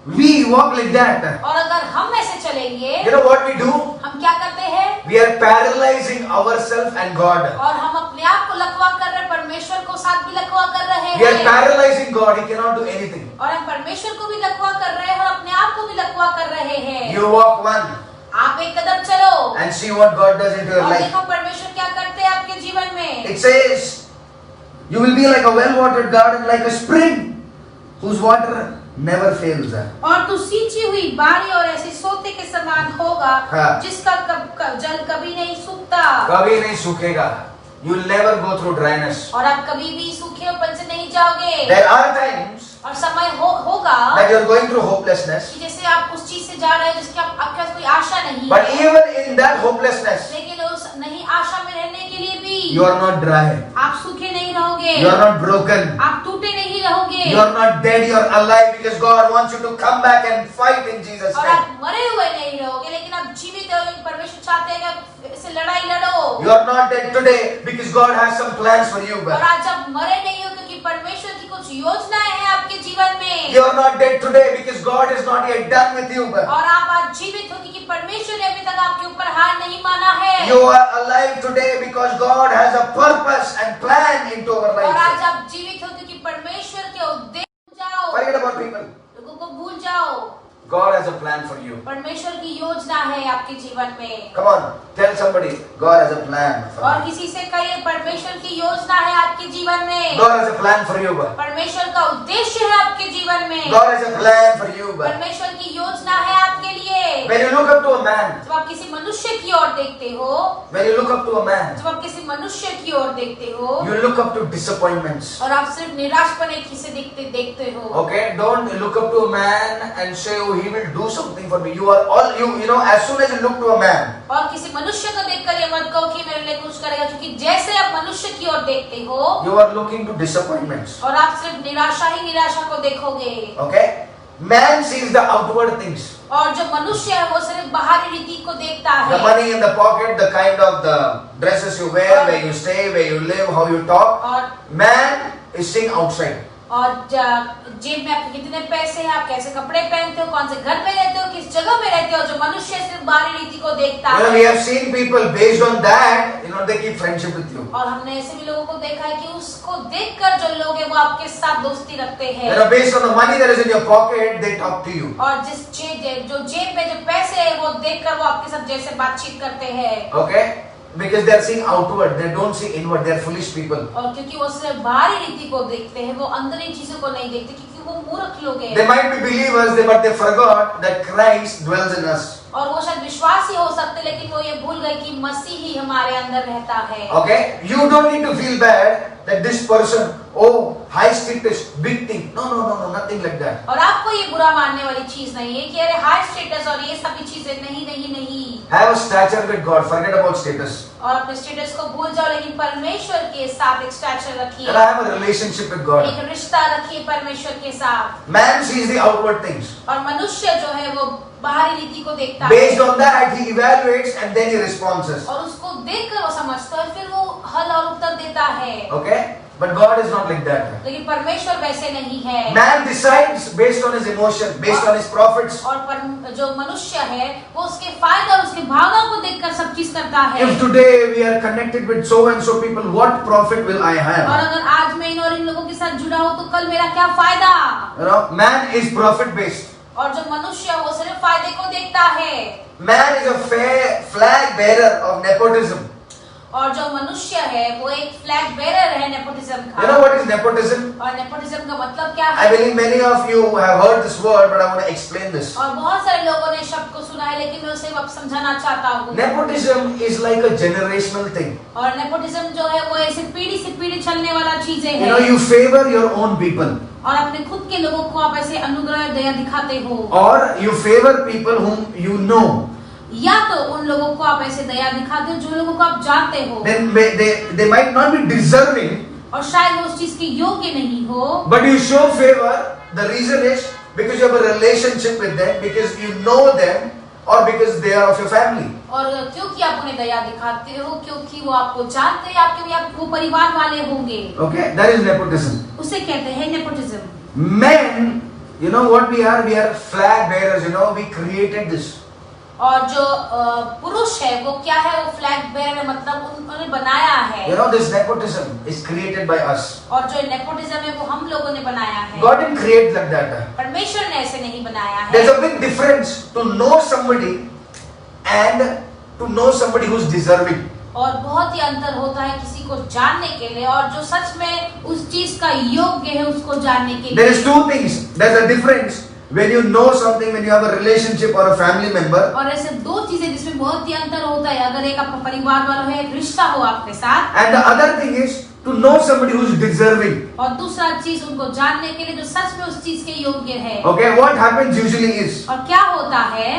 we walk like that, और अगर हम ऐसे चलेंगे, लिए You know what we do? हम क्या करते हैं? We are paralyzing ourselves and God. और हम अपने आप को लकवा कर रहे, परमेश्वर को साथ भी लकवा कर रहे We are हैं। paralyzing God. He cannot do anything. और हम परमेश्वर को भी लकवा कर रहे हैं और अपने आप को भी लकवा कर रहे हैं। You walk one आप एक कदम चलो and see what God does into your और life. देखो परमेश्वर क्या करते हैं आपके जीवन में। It says, you will be like a well-watered garden, like a spring whose water never fails. और तू सींची हुई बारी और ऐसे सोते के समान होगा हाँ। जिसका जल कभी नहीं सूखता। कभी नहीं सूखेगा. You will never go through dryness. और आप कभी भी सूखेपन से नहीं जाओगे। There are times और समय होगा that you are going through hopelessness. कि जैसे आप उस चीज से जा रहे हैं जिसकी आपके पास कोई आशा नहीं But है। even in that hopelessness, लेकिन उस नहीं आशा में रहने के लिए भी you are not dry. आप सूखे नहीं रहोगे। You are not broken. आप टूटे नहीं रहोगे। You are not dead. You are alive because God wants you to come back and fight in Jesus' और name. आप मरे हुए नहीं रहोगे, लेकिन आप जीवित रहोगे। परमेश्वर चाहते हैं कि आप इसे लड़ाई लड़ो। You are not dead today because God has some plans for you. और आज आप मरे नहीं हो क्योंकि परमेश्वर की कुछ योजनाएं हैं आपके जीवन में। You are not dead today because God is not yet done with you. और आप आज जीवित हो क्योंकि परमेश्वर ने अभी तक आपके ऊपर हार नहीं माना है। You are alive today because God has a purpose and plan into our और आज life. आप जीवित हो क्योंकि परमेश्वर के उद्देश्य जाओ। Forget about people. लोगों को भूल जाओ। God has a plan for you. परमेश्वर की योजना है आपके जीवन में। Come on, tell somebody, God has a plan for और you. किसी से कहिए परमेश्वर की योजना है आपके जीवन में। God has a plan for you. परमेश्वर का उद्देश्य है आपके जीवन में। God has a plan for you. परमेश्वर की योजना है आपके लिए। When you look up to a man, जब आप किसी मनुष्य की ओर देखते हो, when you look up to a man, जब आप किसी मनुष्य की ओर देखते हो, you look up to disappointments. और आप सिर्फ निराशपने से देखते हो। Okay, don't look up to a man and say, oh, he will do something for me. You are all, you know, as soon as you look to a man, और किसी मनुष्य को देखकर ये मत कहो कि मेरे लिए कुछ करेगा, क्योंकि जैसे आप मनुष्य की ओर देखते हो, you are looking to disappointments. और आप सिर्फ निराशा ही निराशा को देखोगे। Okay? Man sees the outward things. और जो मनुष्य है वो सिर्फ बाहरी रीति को देखता The है। money in the pocket, the kind of the dresses you wear, where you stay, where you live, how you talk. और Man is seeing outside. और जेब में आपके कितने पैसे हैं, आप कैसे कपड़े पहनते हो, कौन से घर में रहते हो, किस जगह में रहते हो। जो मनुष्य सिर्फ बाहरी रीति को देखता You know, है। we have seen people based on that, you know, they keep friendship with you. और हमने ऐसे भी लोगों को देखा है कि उसको देखकर जो लोग हैं वो आपके साथ दोस्ती रखते You हैं। know, based on the money that is in your pocket, they talk to you. और जो जेब में जो पैसे है वो देखकर वो आपके साथ जैसे बातचीत करते हैं। Okay? Because they are seeing outward, they don't see inward. They are foolish people. और क्योंकि वो सिर्फ बाहरी रीति को देखते हैं, वो अंदर की चीजों को नहीं देखते, क्योंकि वो मूर्ख लोग हैं। They might be believers, but they forgot that Christ dwells in us. और वो शायद विश्वासी हो सकते, लेकिन वो ये भूल गए कि मसीह ही हमारे अंदर रहता है। Okay? You don't need to feel bad that this person, oh, high status, big thing. No, nothing like that. और आपको ये बुरा मानने वाली चीज नहीं है कि अरे हाई स्टेटस और ये सभी चीजें नहीं। Have a stature with God. Forget about status. और अपने स्टेटस को भूल जाओ, लेकिन परमेश्वर के साथ एक स्टैचर रखिए। And I have a relationship with God. एक रिश्ता रखिए परमेश्वर के साथ। Man sees the outward things. और मनुष्य जो है वो बाहरी रीति को देखता Based है। on that, he evaluates and then he responds. और उसको देखकर वो समझता है, फिर वो हल और उत्तर देता है। Okay? But God is not like that. लेकिन परमेश्वर वैसे नहीं है। Man decides based on his emotion, based on his profits. और जो मनुष्य है वो उसके फायदा और उसके भावनाओं को देखकर सब चीज करता है। If today we are connected with so and so people, what profit will I और have? अगर आज मैं इन और इन लोगों के साथ जुड़ा हूँ तो कल मेरा क्या फायदा। You know, man is profit based. और जो मनुष्य है वो सिर्फ फायदे को देखता है। Man is a flag bearer of nepotism. और जो मनुष्य है वो एक फ्लैग बेरर है नेपोटिज्म का। You know what is nepotism? और नेपोटिज्म का मतलब क्या है? I believe many of you have heard this word, but I want to explain this. और बहुत सारे लोगों ने शब्द को सुना है, लेकिन मैं उसे अब समझाना चाहता हूँ। Nepotism is like a generational thing. और नेपोटिज्म जो है वो ऐसे पीढ़ी से पीढ़ी चलने वाला चीजें You हैं। know, you favor your own people, और अपने खुद के लोगों को आप ऐसे अनुग्रह दया दिखाते हो, or you favor people whom you know. या तो उन लोगों को आप ऐसे दया दिखाते हो जो लोगों को आप जानते हो। Then they might not be deserving, और शायद वो उस चीज के योग्य नहीं हो, but you show favor. The reason is because you have a relationship with them, because you know them, or because they are of your family. और क्योंकि आप उन्हें दया दिखाते हो, क्योंकि वो आपको जानते हैं, आपके भी आपको परिवार वाले होंगे। Okay, that is nepotism. उसे कहते हैं nepotism. Men, you know what we are? We are flag bearers. You know, we created this. और जो पुरुष है वो क्या है, वो फ्लैग बेयर, मतलब उन्होंने बनाया है। You know, this nepotism is created by us. और जो नेपोटिज्म है वो हम लोगों ने बनाया है। God didn't create like that. परमेश्वर ने ऐसे नहीं बनाया है। There's a big difference to know somebody and to know somebody who's deserving. और बहुत ही अंतर होता है किसी को जानने के लिए और जो सच में उस चीज का योग्य है उसको जानने के There लिए। is two things. There's a difference when you know something, when you have a relationship or a family member. और ऐसे दो चीजें जिसमें बहुत ही अंतर होता है, अगर एक आपका परिवार वाला है, एक रिश्ता हो आपके साथ। And the other thing is to know somebody who's deserving. और दूसरा चीज उनको जानने के लिए जो सच में उस चीज के योग्य है। Okay, what happens usually is और क्या होता है,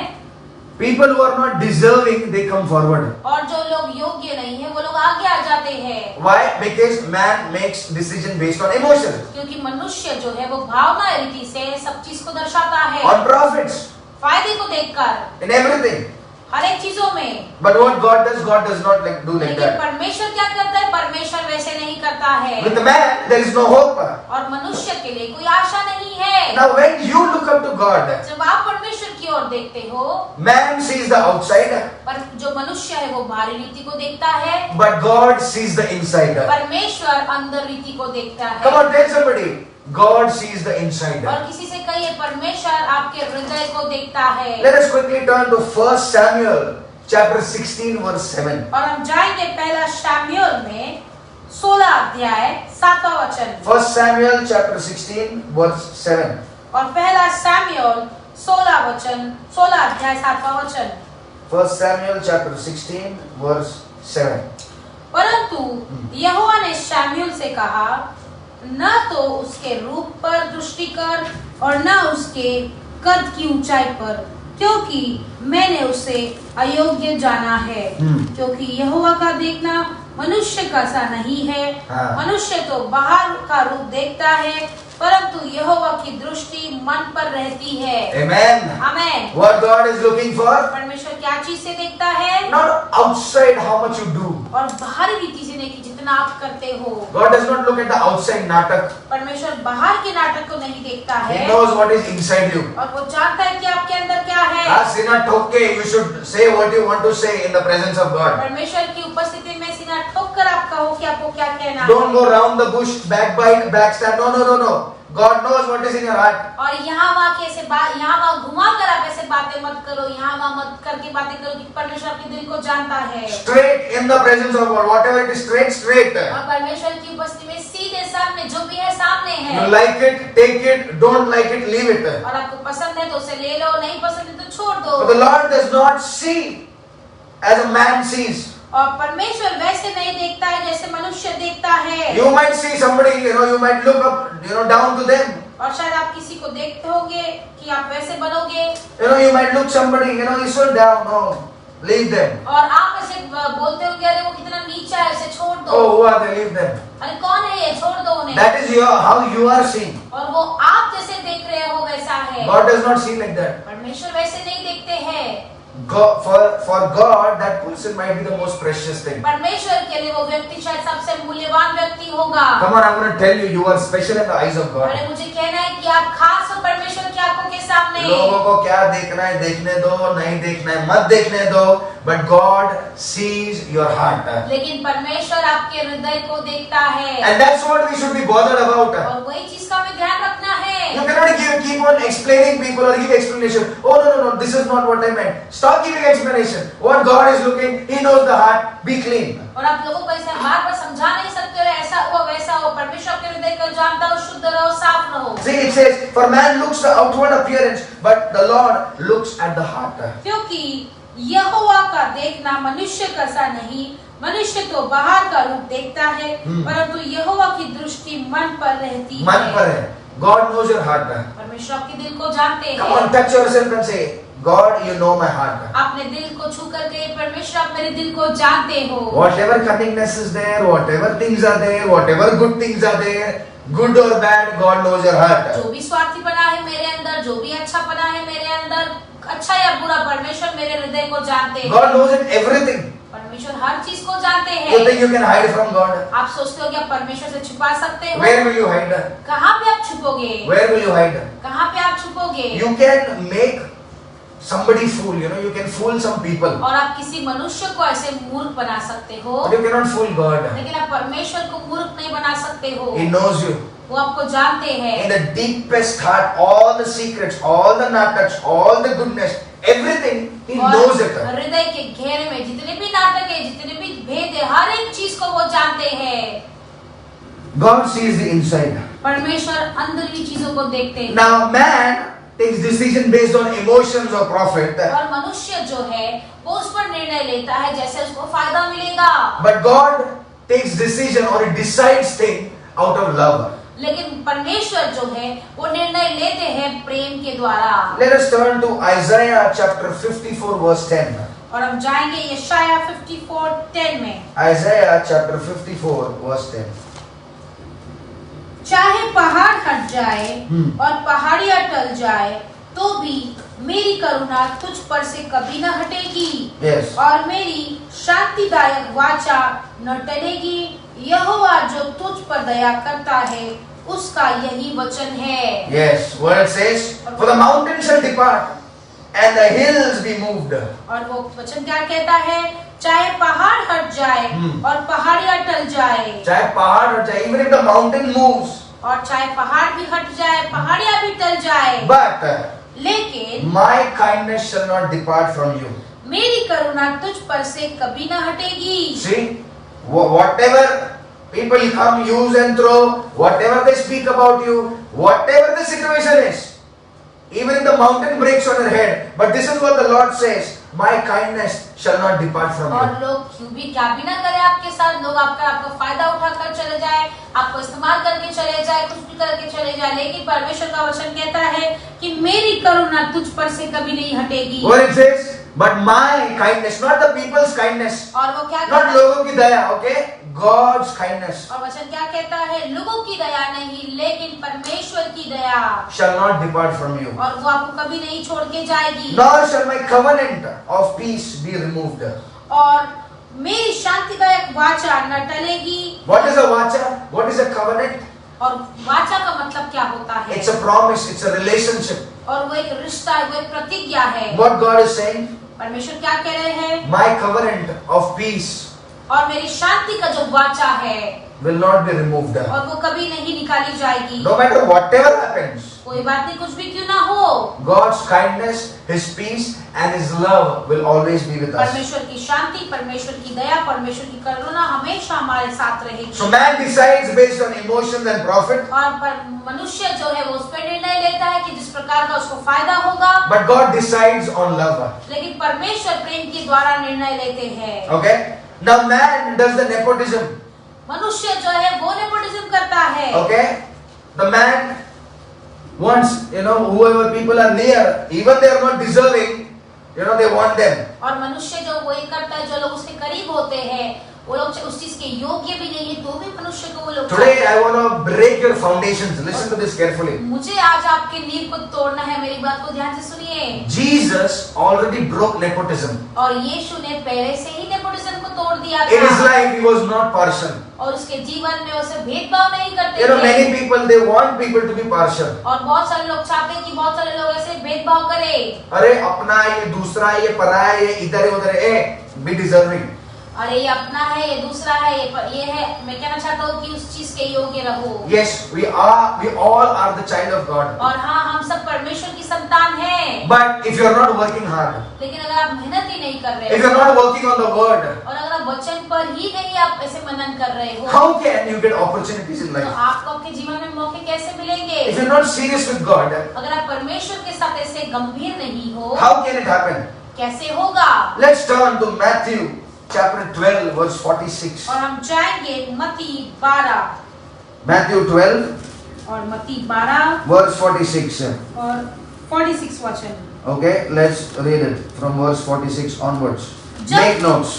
people who are not deserving, they come forward. और जो लोग योग्य नहीं है वो लोग आगे आ जाते हैं। Why? Because man makes decision based on emotion. क्योंकि मनुष्य जो है वो भावना रीति से सब चीज को दर्शाता है, On profits, फायदे को देखकर, in everything. हर एक चीजों में। But what God does not like do like लेकिन that. परमेश्वर क्या करता है, परमेश्वर वैसे नहीं करता है। With the man, there is no hope. और मनुष्य के लिए कोई आशा नहीं है। Now, when you look up to God, जब आप परमेश्वर की ओर देखते हो, man sees the outside, पर जो मनुष्य है वो बाहरी रीति को देखता है, but God sees the inside. परमेश्वर अंदर रीति को देखता है। Come on, tell somebody, God sees the inside. और किसी से कहिए, परमेश्वर आपके हृदय को देखता है। Let us quickly turn to 1 Samuel chapter 16 verse 7. और हम जाएंगे पहला शमूएल में 16 अध्याय 7वां वचन। 1 Samuel chapter 16 verse 7. और पहला शमूएल 16 वचन, 16 अध्याय 7वां वचन। 1 Samuel chapter 16 verse 7. परंतु यहोवा ने शमूएल से कहा, न तो उसके रूप पर दृष्टि कर और न उसके कद की ऊंचाई पर, क्योंकि मैंने उसे अयोग्य जाना है। क्योंकि यहोवा का देखना मनुष्य का सा नहीं है। मनुष्य तो बाहर का रूप देखता है, परंतु यहोवा की दृष्टि मन पर रहती है। Amen. Amen. What God is looking for? परमेश्वर क्या चीज से देखता है? Not outside how much you do. और बाहरी रीति से नहीं कि जितना आप करते हो। God does not look at the outside natak. परमेश्वर बाहर के नाटक को नहीं देखता He है, knows what is inside you. और वो जानता है कि आपके अंदर क्या है। Sina thokke, you should say what you want to say in the presence of God. परमेश्वर की उपस्थिति में सीना ठोक कर आप कहो कि आपको क्या कहना Don't है। go round the bush, backbite, backstab. No. God knows what is in your heart. और यहाँ वहाँ के ऐसे बात, यहाँ वहाँ घुमा कर आप ऐसे बातें मत करो, यहाँ वहाँ मत करके बातें करो, कि परमेश्वर आपके दिल को जानता है। Straight in the presence of God. Whatever it is, straight. और परमेश्वर की उपस्थिति में सीधे सामने, जो भी है सामने है। You like it, take it. Don't like it, leave it. और आपको पसंद है तो उसे ले लो, नहीं पसंद है तो छोड़ दो। But the Lord does not see as a man sees. और परमेश्वर वैसे नहीं देखता है जैसे मनुष्य देखता है। You might see somebody, you might look up, down to them. और शायद आप किसी को देखते होंगे कि आप वैसे बनोगे। You might look somebody, he's so down. No, leave them. और आप ऐसे बोलते होंगे, अरे वो कितना नीचा है, इसे छोड़ दो। Oh, who are they? Leave them. अरे कौन है ये, छोड़ दो उन्हें। That is how you are seeing. और वो आप जैसे देख रहे हो वैसा है। God does not see like that. परमेश्वर वैसे नहीं देखते हैं। For God, that person might be the most precious thing. परमेश्वर के लिए वो व्यक्ति शायद सबसे मूल्यवान व्यक्ति होगा। Come on, I'm going to tell you, you are special in the eyes of God. अरे मुझे कहना है कि आप खास हो परमेश्वर की आंखों के सामने। लोगों को क्या देखना है देखने दो, नहीं देखना है मत देखने दो, but God sees your heart. लेकिन परमेश्वर आपके हृदय को देखता है। And that's what we should be bothered about. और वही चीज का हमें ध्यान रखना है। You cannot keep on explaining people or give explanation. Oh no, this is not what I meant. Stop giving explanation. What God is looking, He knows the heart. Be clean. और आप लोगों को ऐसे बार-बार समझा नहीं सकते हो, ऐसा हुआ वैसा हो। परमेश्वर के हृदय को जानता हो, शुद्ध रहो, साफ रहो। See, it says, for man looks the outward appearance, but the Lord looks at the heart. क्योंकि यहोवा का देखना मनुष्य का सा नहीं, मनुष्य तो बाहर का रूप देखता है, परंतु यहोवा की दृष्टि मन पर रहती है। मन पर है. God knows your heart. परमेश्वर आपके दिल को जानते हैं। Come on, touch yourself and say, God, you know my heart. अपने दिल को छू कर के, परमेश्वर आप मेरे दिल को जानते हो। Whatever cunningness is there, whatever things are there, whatever good things are there, good or bad, God knows your heart. जो भी स्वार्थीपना है मेरे अंदर, जो भी अच्छापना है मेरे अंदर, अच्छा या बुरा, परमेश्वर मेरे हृदय को जानते हैं। God knows it everything. परमेश्वर हर चीज को जानते हैं। You think you can hide from God? आप सोचते हो कि आप परमेश्वर से छुपा सकते हो? Where will you hide? कहाँ पे आप छुपोगे? Where will you hide? कहाँ पे आप छुपोगे? You can make somebody fool. You can fool some people, और आप किसी मनुष्य को ऐसे मूर्ख बना सकते हो, but you cannot fool God. लेकिन आप परमेश्वर को मूर्ख नहीं बना सकते हो। He knows you. वो आपको जानते हैं। In the deepest heart, all the secrets, all the nataks, all the goodness, everything, He और knows it. हृदय के घेरे में जितने भी नाटक है, जितने भी भेद है, हर एक चीज को वो जानते हैं। God sees the inside. परमेश्वर अंदर की चीजों को देखते हैं। Now man takes decision based on emotions or profit, और मनुष्य जो है वो उस पर निर्णय लेता है जैसे उसको फायदा मिलेगा। but God takes decision or He decides thing out of love. लेकिन परमेश्वर जो है वो निर्णय लेते हैं प्रेम के द्वारा। Let us turn to Isaiah chapter 54 verse 10. और हम जाएंगे यशाया 54:10 में। Isaiah chapter 54 verse 10. चाहे पहाड़ हट जाए हम्म। और पहाड़ियां टल जाए तो भी मेरी करुणा तुझ पर से कभी न हटेगी। Yes. और मेरी शांतिदायक वाचा न टलेगी। यहोवा जो तुझ पर दया करता है उसका यही वचन है। Yes. Word says, for the mountains shall depart and the hills be moved. और वो वचन क्या कहता है? चाहे पहाड़ हट जाए और पहाड़ियां टल जाए, चाहे पहाड़ हट जाए, even if the mountain moves, और चाहे पहाड़ भी हट जाए, पहाड़ियां भी टल जाए, but लेकिन my kindness shall not depart from you. मेरी करुणा तुझ पर से कभी न हटेगी। See, whatever people come, use and throw, whatever they speak about you, whatever the situation is, even if the mountain breaks on your head, but this is what the Lord says, my kindness shall not depart from और you. लोग क्यों भी क्या भी ना करे आपके साथ, लोग आपका फायदा उठाकर चले जाए, आपको इस्तेमाल करके चले जाए, कुछ भी करके चले जाए, लेकिन परमेश्वर का वचन कहता है कि मेरी करुणा तुझ पर से कभी नहीं हटेगी। What it says? But my kindness, not the people's kindness, और वो क्या not कहता है? लोगों की दया, okay? God's kindness और वचन क्या कहता है? लोगों की दया नहीं, लेकिन परमेश्वर की दया, shall not depart from you. और वो आपको कभी नहीं छोड़ के जाएगी। Nor shall my covenant of peace be removed. और मेरी शांतिदायक वाचा न टलेगी। What is a vacha? What is a covenant? और वाचा का मतलब क्या होता है? It's a promise, it's a relationship. और वो एक रिश्ता है, वो एक प्रतिज्ञा है। What God is saying? परमेश्वर क्या कह रहे हैं? My covenant of peace और मेरी शांति का जो वाचा है will not be removed. और वो कभी नहीं निकाली जाएगी। No matter whatever happens, कोई बात नहीं, कुछ भी क्यों ना हो, God's kindness, His peace and His love will always be with us. परमेश्वर की शांति, परमेश्वर की दया, परमेश्वर की करुणा हमेशा हमारे साथ रहेगी। So man decides based on emotions and profit, और पर मनुष्य जो है वो उस पर निर्णय लेता है कि जिस प्रकार का उसको फायदा होगा, but God decides on love. लेकिन परमेश्वर प्रेम के द्वारा निर्णय लेते हैं। Okay? Now man does the nepotism. मनुष्य जो है वो नेपोटिज्म करता है। Okay? The man wants, whoever people are near, even they are not deserving, they want them. और मनुष्य जो वही करता है, जो लोग उसके करीब होते हैं, वो लोग उस चीज के योग्य भी नहीं है तो भी मनुष्य को वो लोग। Today I want to break your foundations. Listen to this carefully. मुझे आज आपके नींव को तोड़ना है, मेरी बात को ध्यान से सुनिए। Jesus already broke nepotism. और यीशु ने पहले से ही नेपोटिज्म को तोड़ दिया In his था। life he was not partial. और उसके जीवन में उसे भेदभाव नहीं करते थे। Many people they want people to be partial. और बहुत सारे लोग चाहते हैं कि बहुत सारे लोग ऐसे भेदभाव करें। अरे अपना ये दूसरा ये पराया ये इधर उधर be deserving. अरे ये अपना है, ये दूसरा है, ये है। मैं कहना चाहता हूँ कि उस चीज के योग्य रहो। Yes, we all are the child of God. और हाँ, हम सब परमेश्वर की संतान हैं। But if you are not working hard, लेकिन अगर आप मेहनत ही नहीं कर रहे if you are not working on the word, और अगर आप वचन पर ही नहीं आप ऐसे मनन कर रहे हो, how can you get opportunities in तो life? आपको आपके जीवन में मौके कैसे मिलेंगे? If you are not serious with God, अगर आप परमेश्वर के साथ ऐसे गंभीर नहीं हो, how can it happen? कैसे होगा? Let's turn to Matthew chapter 12 verse 46. और हम जाएंगे मत्ती 12 Matthew 12 और मत्ती 12 verse 46. और 46 वचन। Okay, let's read it from verse 46 onwards. Make notes.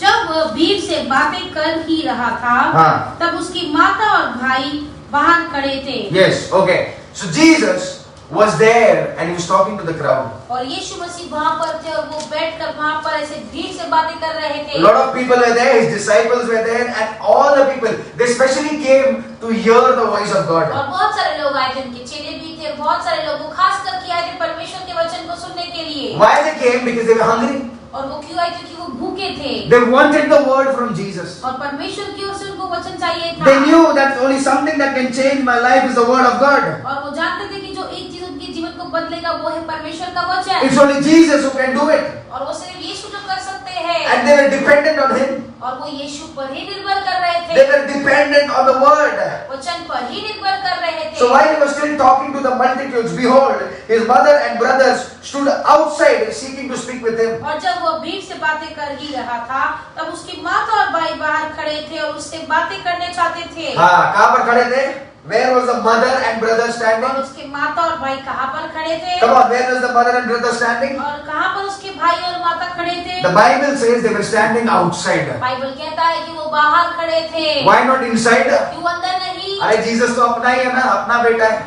जब वह भीड़ से बातें कर ही रहा था, हाँ। तब उसकी माता और भाई बाहर खड़े थे। Yes, okay. So Jesus was there and he was talking to the crowd. और यीशु मसीह वहाँ पर थे और वो बैठकर वहाँ पर ऐसे भीड़ से बातें कर रहे थे। A lot of people were there, his disciples were there, and all the people, they especially came to hear the voice of God. और बहुत सारे लोग आए थे, उनके चेले भी थे, बहुत सारे लोग वो खास करके आए थे परमेश्वर के वचन को सुनने के के लिए। Why they came? Because they were hungry. और वो क्यों आए? क्योंकि वो भूखे थे They wanted the word from Jesus. और परमेश्वर की ओर से उनको वचन चाहिए था। They knew that only something that can change my life is the word of God. और वो जानते थे कि जो एक चीज उनके जीवन को बदलेगा वो है परमेश्वर का वचन। It's only Jesus who can do it. और वो सिर्फ यीशु जो कर सकते हैं। And they were dependent on Him. और वो यीशु पर ही निर्भर कर रहे थे। They were dependent on the word. वचन पर ही निर्भर कर रहे थे। So while He was still talking to the multitudes, behold, His mother and brothers stood outside seeking to speak with Him. और जब वो भीड़ से बातें कर ही रहा था, तब उसकी माता और भाई बाहर खड़े थे और उससे बातें करने चाहते थे। हाँ, कहाँ पर खड़े थे? Where was the mother and brother और standing? उसके माता और भाई कहाँ पर खड़े थे? Come on, where was the mother and brother standing? और कहाँ पर उसके भाई और माता खड़े थे? The Bible says they were standing outside. Bible कहता है कि वो बाहर खड़े थे। Why not inside? क्यों अंदर नहीं? अरे जीसस तो अपना ही है ना, अपना बेटा है,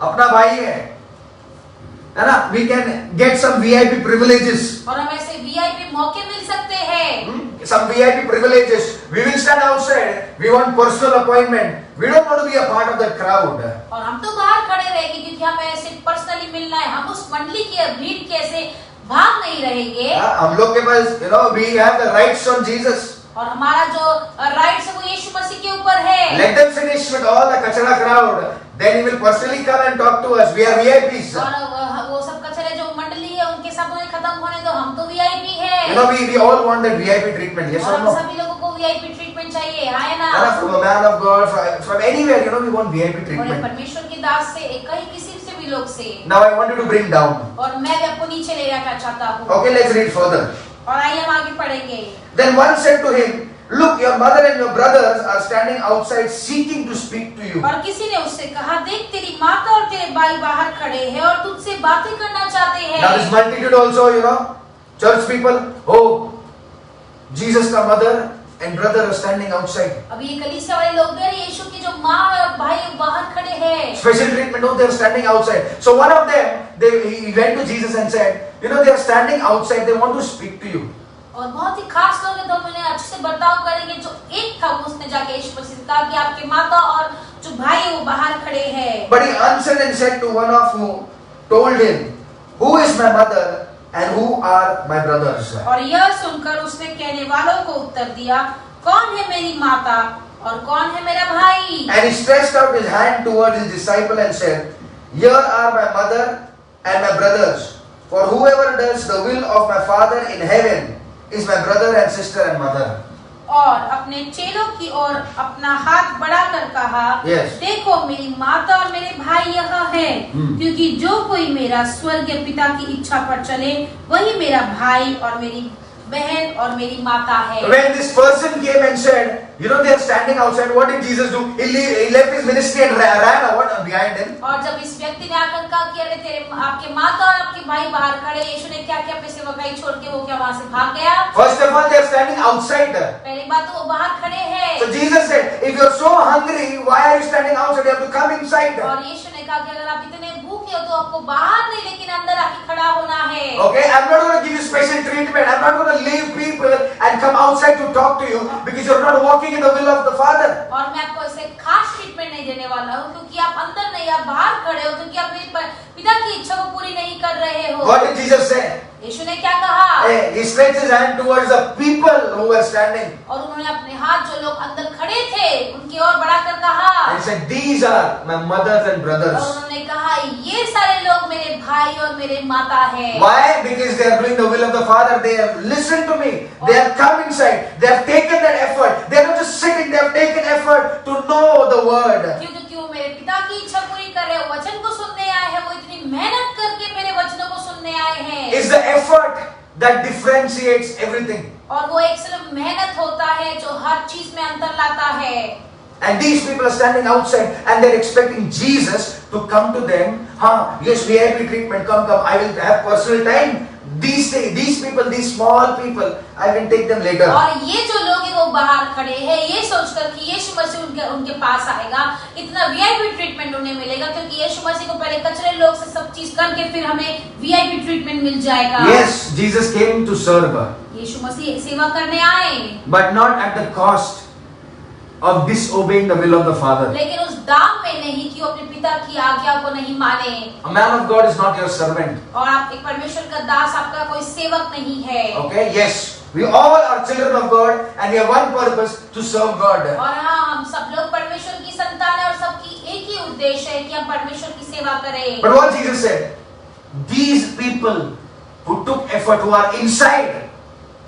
अपना भाई है ना? We can get some VIP privileges. और हम ऐसे VIP मौके मिल सकते हैं। Some VIP privileges. We will stand outside. We want personal appointment. We don't want to be a part of that crowd. और हम तो बाहर खड़े रहेंगे क्योंकि हमें ऐसे पर्सनली मिलना है। हम उस मंडली की भीड़ के ऐसे भाग नहीं रहेंगे। हम लोग के पास, we have the rights on Jesus. और हमारा जो राइट्स है वो यीशु मसीह के ऊपर है। Let them finish with all the kachara crowd. Then He will personally come and talk to us. We are VIPs. और वो सब कचरे जो मंडली है उनके साथ उन्हें खत्म होने दो, हम तो VIP है। We all want that VIP treatment. Yes और or हम no? सभी लोगों को VIP ट्रीटमेंट चाहिए, है ना? From a man of God, from anywhere, we want VIP और treatment. परमेश्वर के दास से कहीं किसी से भी लोग से। Now I want you to bring down. और मैं भी आपको नीचे ले जाना चाहता हूँ। Okay, let's read further. और आइए हम आगे पढ़ेंगे। Then one said to him, look, your mother and your brothers are standing outside seeking to speak to you. और किसी ने उससे कहा, देख तेरी माता और तेरे भाई बाहर खड़े हैं और तुझसे बातें करना चाहते हैं। Now this multitude also, church people, oh, Jesus का mother and brother are standing outside. अब ये कलीसिया वाले लोग भी यीशु की जो माँ और भाई बाहर खड़े हैं। Special treatment, no, they are standing outside. So one of them, he went to Jesus and said, they are standing outside, they want to speak to you. और बहुत ही खास लोग हैं तो हम उन्हें अच्छे से बर्ताव करेंगे। जो एक था उसने जाके यीशु मसीह से कहा कि आपके माता और जो भाई है वो बाहर खड़े हैं। But he answered and said to one of whom told him, who is my mother and who are my brothers? और यह सुनकर उसने कहने वालों को उत्तर दिया, कौन है मेरी माता और कौन है मेरा भाई? And he stretched out his hand towards his disciple and said, here are my mother and my brothers. For whoever does the will of my Father in heaven is my brother and sister and mother. और अपने चेलों की ओर अपना हाथ बढ़ाकर कहा, Yes. देखो मेरी माता और मेरे भाई यहाँ हैं, क्योंकि जो कोई मेरा स्वर्गीय पिता की इच्छा पर चले वही मेरा भाई और मेरी बहन और मेरी माता है। When this person came and said, they are standing outside, what did Jesus do? He left his ministry and ran behind him. और जब इस व्यक्ति ने आकर कहा कि अरे तेरे आपके माता और आपके भाई बाहर खड़े, यीशु ने क्या किया? अपनी सेवकाई छोड़ के वो क्या वहाँ से भाग गया? First of all, they are standing outside. पहली बात तो वो बाहर खड़े हैं। So Jesus said, if you are so hungry, why are you standing outside? You have to come inside. और यीशु ने कहा कि अगर आप इतने भूखे हो तो आपको बाहर नहीं लेकिन अंदर आके खड़ा होना है। Okay, I'm not going to give you special treatment. I'm not going to leave people and come outside to talk to you because you're not walking in the will of the Father. और मैं आपको ऐसे खास treatment नहीं देने वाला हूँ क्योंकि आप अंदर नहीं, आप बाहर खड़े हो क्योंकि आप मेरे पिता की इच्छा को पूरी नहीं कर रहे हो। What did Jesus say? यीशु ने क्या कहा? He stretched his hand towards the people who were standing. और उन्होंने अपने हाथ जो लोग अंदर खड़े थे उनकी ओर बढ़ाकर कहा। And said, these are my mothers and और brothers. उन्होंने कहा ये सारे लोग मेरे भाई और मेरे माता हैं। Why? Because they are doing the will of the Father. They have listened to me. They have come inside. They have taken that effort. They are not just sitting. They have taken effort to know the word. क्योंकि वो मेरे पिता की इच्छा पूरी कर रहे हैं, वचन को सुनने आए हैं, वो इतनी मेहनत करके मेरे वचनों को सुनने आए हैं। It's the effort that differentiates everything. और वो एक सिर्फ मेहनत होता है जो हर चीज में अंतर लाता है। And these people are standing outside and they're expecting Jesus to come to them. Yes, VIP treatment, come. I will have personal time. These people, these small people, I will take them later. और ये जो लोग हैं वो बाहर खड़े हैं ये सोचकर कि यीशु मसीह उनके पास आएगा, इतना वीआईपी ट्रीटमेंट उन्हें मिलेगा क्योंकि यीशु मसीह को पहले कचरे लोग से सब चीज करके फिर हमें वीआईपी ट्रीटमेंट मिल जाएगा। Yes, Jesus came to serve. यीशु मसीह सेवा करने आए, but not at the cost of disobeying the will of the Father. लेकिन उस दाम में नहीं कि वो अपने पिता की आज्ञा को नहीं माने। A man of God is not your servant. और आप एक परमेश्वर का दास, आपका कोई सेवक नहीं है। Okay? Yes. We all are children of God and we have one purpose to serve God. और हाँ, हम सब लोग परमेश्वर की संतान है और सबकी एक ही उद्देश्य है कि हम परमेश्वर की सेवा करें। But what Jesus said, these people who took effort, who are inside,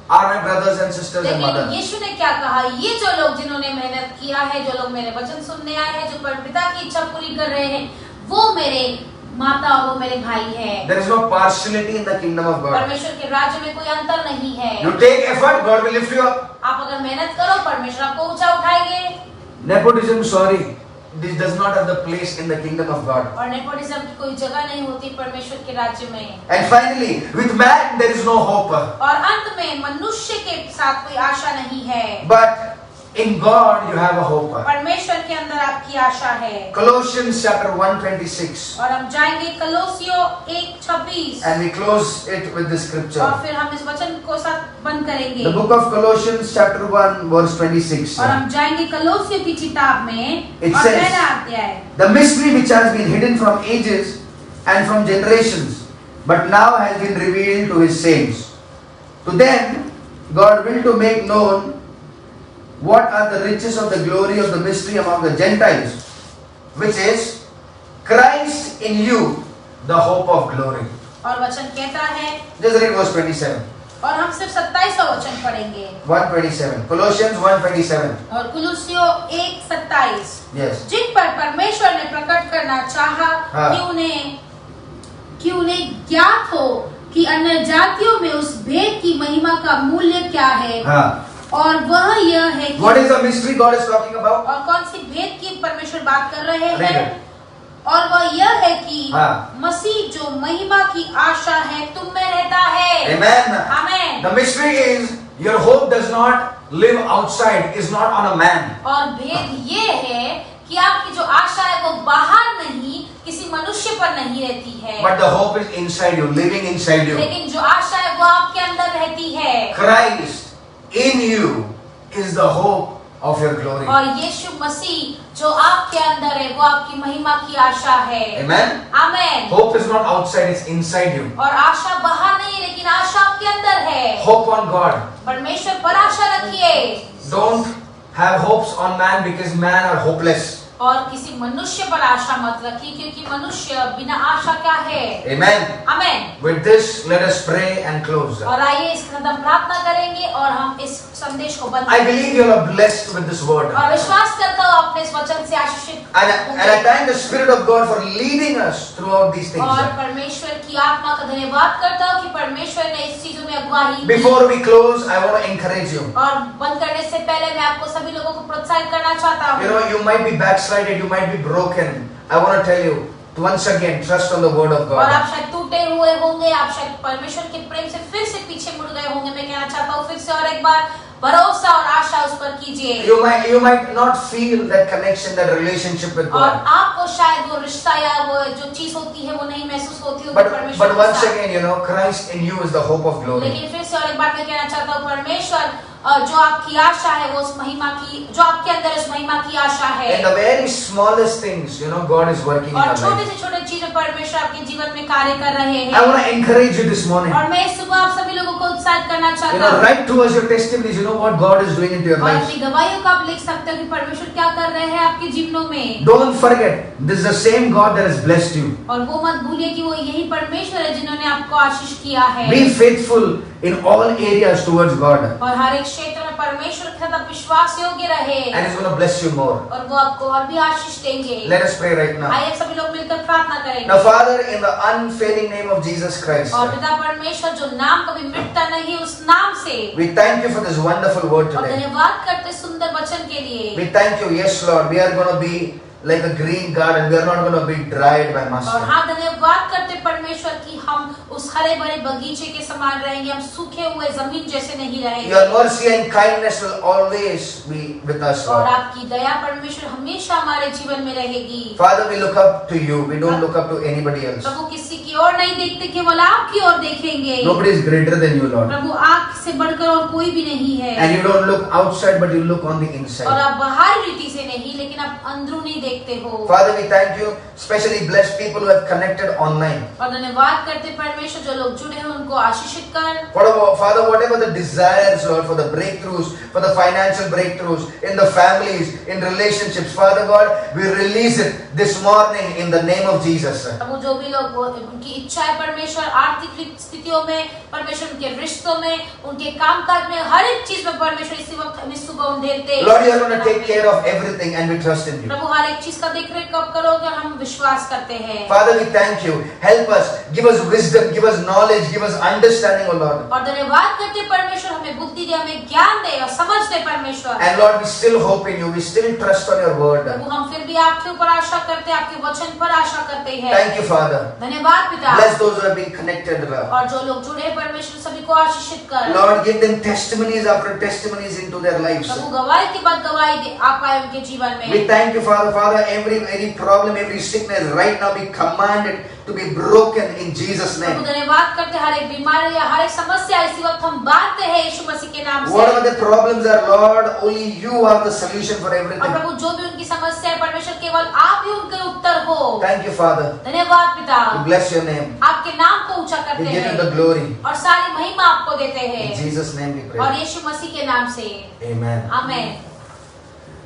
are my brothers and sisters and लेकिन mothers. यीशु ने क्या कहा, ये जो लोग जिन्होंने मेहनत किया है, जो लोग मेरे वचन सुनने आए हैं, जो पिता की इच्छा पूरी कर रहे हैं, वो मेरे माता और वो मेरे भाई हैं। There is no partiality in the kingdom of God. परमेश्वर के राज्य में कोई अंतर नहीं है। You take effort, God will lift you up. आप अगर मेहनत करो, परमेश्वर आपको ऊंचा उठाएंगे। Nepotism, sorry, this does not have the place in the kingdom of God. और नेपोटिज्म की कोई जगह नहीं होती परमेश्वर के राज्य में। And finally, with man there is no hope. और अंत में मनुष्य के साथ कोई आशा नहीं है। But in God you have a hope. परमेश्वर के अंदर आपकी आशा है। Colossians chapter 1:26. और हम जाएंगे कलोसियो 1:26 And we close it with this scripture. और फिर हम इस वचन को साथ बंद करेंगे। The book of Colossians chapter 1 verse 26. और हम जाएंगे कलोसियो की किताब में It और says, पहला अध्याय। The mystery which has been hidden from ages and from generations, but now has been revealed to his saints. To them, God will to make known what are the riches of the glory of the mystery among the Gentiles, which is Christ in you, the hope of glory. और वचन कहता है, Just read verse 27. और हम सिर्फ 27वां वचन पढ़ेंगे। 127. Colossians 1:27. और कुलुसियो 1:27 Yes. जिन पर परमेश्वर ने प्रकट करना चाहा हाँ। कि उन्हें ज्ञात हो कि अन्य जातियों में उस भेद की महिमा का मूल्य क्या है। हाँ. और वह यह है कि What is the mystery God is talking about? और कौन सी भेद की परमेश्वर बात कर रहे Read हैं। it. और वह यह है कि हाँ। मसीह जो महिमा की आशा है तुम में रहता है। Amen. Amen. The mystery is your hope does not live outside, is not on a man. और भेद ये है कि आपकी जो आशा है वो बाहर नहीं, किसी मनुष्य पर नहीं रहती है। But the hope is inside you, living inside you. लेकिन जो आशा है वो आपके अंदर रहती है। Christ in you is the hope of your glory. और यीशु मसीह जो आपके अंदर है वो आपकी महिमा की आशा है। Amen. Amen. Hope is not outside, it's inside you. और आशा बाहर नहीं लेकिन आशा आपके अंदर है। Hope on God. परमेश्वर पर आशा रखिए। Don't have hopes on man because man are hopeless. और किसी मनुष्य पर आशा मत रखिए क्योंकि मनुष्य बिना आशा क्या है। Amen. Amen. With this, let us pray and close. और आइए इस कदम प्रार्थना करेंगे और हम इस संदेश को बंद I believe you are blessed with this word. और विश्वास करता हूँ अपने इस वचन से आशीषित And I thank the Spirit of God for leading us throughout these things. और परमेश्वर की आत्मा का धन्यवाद करता हूँ कि परमेश्वर ने इस चीजों में अगुवाई की। Before we close, I want to encourage you. और बंद करने से पहले मैं आपको सभी लोगों को प्रोत्साहित करना चाहता You हूँ। know, you might be backslided, you might be broken. I want to tell you, once again, trust on the word of और आप God. शायद टूटे हुए होंगे, आप शायद परमेश्वर के प्रेम से फिर से पीछे मुड़ गए होंगे। मैं कहना चाहता हूँ फिर से और एक बार भरोसा और आशा उस पर कीजिए। You might not feel that connection, that relationship with और God. आपको शायद वो रिश्ता या वो जो चीज होती है वो नहीं महसूस होती होगी But परमेश्वर के once साथ। again, you know, Christ in you is the hope of glory. लेकिन फिर से और एक बार मैं कहना चाहता हूँ परमेश्वर जो आपकी आशा है वो उस महिमा की, जो आपके अंदर उस महिमा की आशा है। In the very smallest things, you know, God is working in और our छोटे life. से छोटे चीजें परमेश्वर आपके जीवन में कार्य कर रहे I हैं। want to encourage you this morning. और मैं इस सुबह आप सभी लोगों को उत्साहित करना You चाहता know, हूँ। write to us your testimonies. You know what God is doing into your और lives. अपनी गवाहियों को आप लिख सकते हो कि परमेश्वर क्या कर रहे हैं आपके जीवनों में। Don't forget, this is the same God that has blessed you. और वो मत भूलिए कि वो यही परमेश्वर है जिन्होंने आपको आशीष किया है। Be faithful in all areas towards God, और हर एक क्षेत्र में परमेश्वर के साथ विश्वास योग्य रहे and He's going to bless you more. और वो आपको और भी आशीष देंगे। Let us pray right now. आइए सभी लोग मिलकर प्रार्थना करेंगे। Now, Father, in the unfailing name of Jesus Christ, और पिता परमेश्वर जो नाम कभी मिटता नहीं उस नाम से we thank you for this wonderful word और today. धन्यवाद करते सुंदर वचन के लिए। We thank you, yes, Lord. We are going to be like a green garden. We are not going to be dried by और mustard. हाँ, धन्यवाद करते परमेश्वर कि हम उस हरे भरे बगीचे के समान रहेंगे, हम सूखे हुए जमीन जैसे नहीं रहेंगे। Your mercy and kindness will always be with us, और Lord. आपकी दया परमेश्वर हमेशा हमारे जीवन में रहेगी। Father, we look up to you. We don't look up to anybody else. प्रभु किसी की ओर नहीं देखते, केवल आपकी ओर देखेंगे। Nobody is greater than you, Lord. प्रभु आपसे बढ़कर और कोई भी नहीं है। And you don't look outside, but you look on the और inside. आप बाहरी रीति से नहीं, लेकिन आप अंदरूनी देखते हो। Father, we thank you. Especially bless people who have connected online. और धन्यवाद करते परमेश्वर जो लोग जुड़े हैं उनको आशीषित कर। Father, whatever the desires, Lord, for the breakthroughs, for the financial breakthroughs in the families, in relationships, Father God, we release it this morning in the name of Jesus. प्रभु जो भी लोग उनकी इच्छा है परमेश्वर आर्थिक स्थितियों में, परमेश्वर उनके रिश्तों में, उनके कामकाज में, हर एक चीज में परमेश्वर इसी वक्त हमें सुबह उंडेलते हैं। Lord, you are going to take care of everything and we trust in you. प्रभु हर एक चीज का देखरेख कब करोगे और हम विश्वास करते हैं। Father, we thank you. Help us. Give us wisdom. Give us knowledge. Give us understanding, O Lord. और धन्यवाद करते परमेश्वर हमें बुद्धि दे, हमें ज्ञान दे और समझ दे परमेश्वर। And Lord, we still hope in you. We still trust on your word. प्रभु हम फिर भी आपके ऊपर आशा करते हैं, आपके वचन पर आशा करते हैं। Thank you, Father. धन्यवाद पिता। Bless those who have been connected, Lord. और जो लोग जुड़े हैं परमेश्वर सभी को आशीषित कर। Lord, give them testimonies after testimonies into their lives. प्रभु गवाही के बाद गवाही दे आप आए उनके जीवन में। We thank you, Father. Father, every problem, every sickness, right now we command it to be broken in Jesus' Prabhu name. धन्यवाद करते हर एक बीमारी या हर एक समस्या इसी वक्त हम बांधते हैं यीशु मसीह के नाम से। Whatever the problems are, Lord, only you are the solution for और everything. प्रभु जो भी उनकी समस्या है परमेश्वर केवल आप ही उनके उत्तर हो। Thank you, Father. धन्यवाद पिता। We bless your name. आपके नाम को ऊंचा We करते give you हैं the glory. और सारी महिमा आपको देते In हैं Jesus' name we और pray. यीशु मसीह के नाम से Amen. Amen.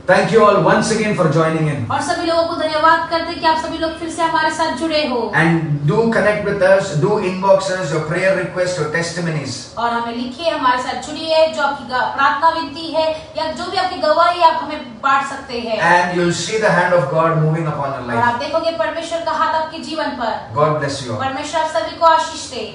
Thank you all once again for joining in. और सभी लोगों को धन्यवाद करते हैं कि आप सभी लोग फिर से हमारे साथ जुड़े हो। And do connect with us, do inbox us your prayer requests, your testimonies. और हमें लिखिए, हमारे साथ जुड़िए, जो आपकी प्रार्थना विनती है या जो भी आपकी गवाही आप हमें बांट सकते हैं। And you'll see the hand of God moving upon your और आप life. देखोगे परमेश्वर का हाथ आपके जीवन पर। God bless you all. परमेश्वर आप सभी को आशीष दे।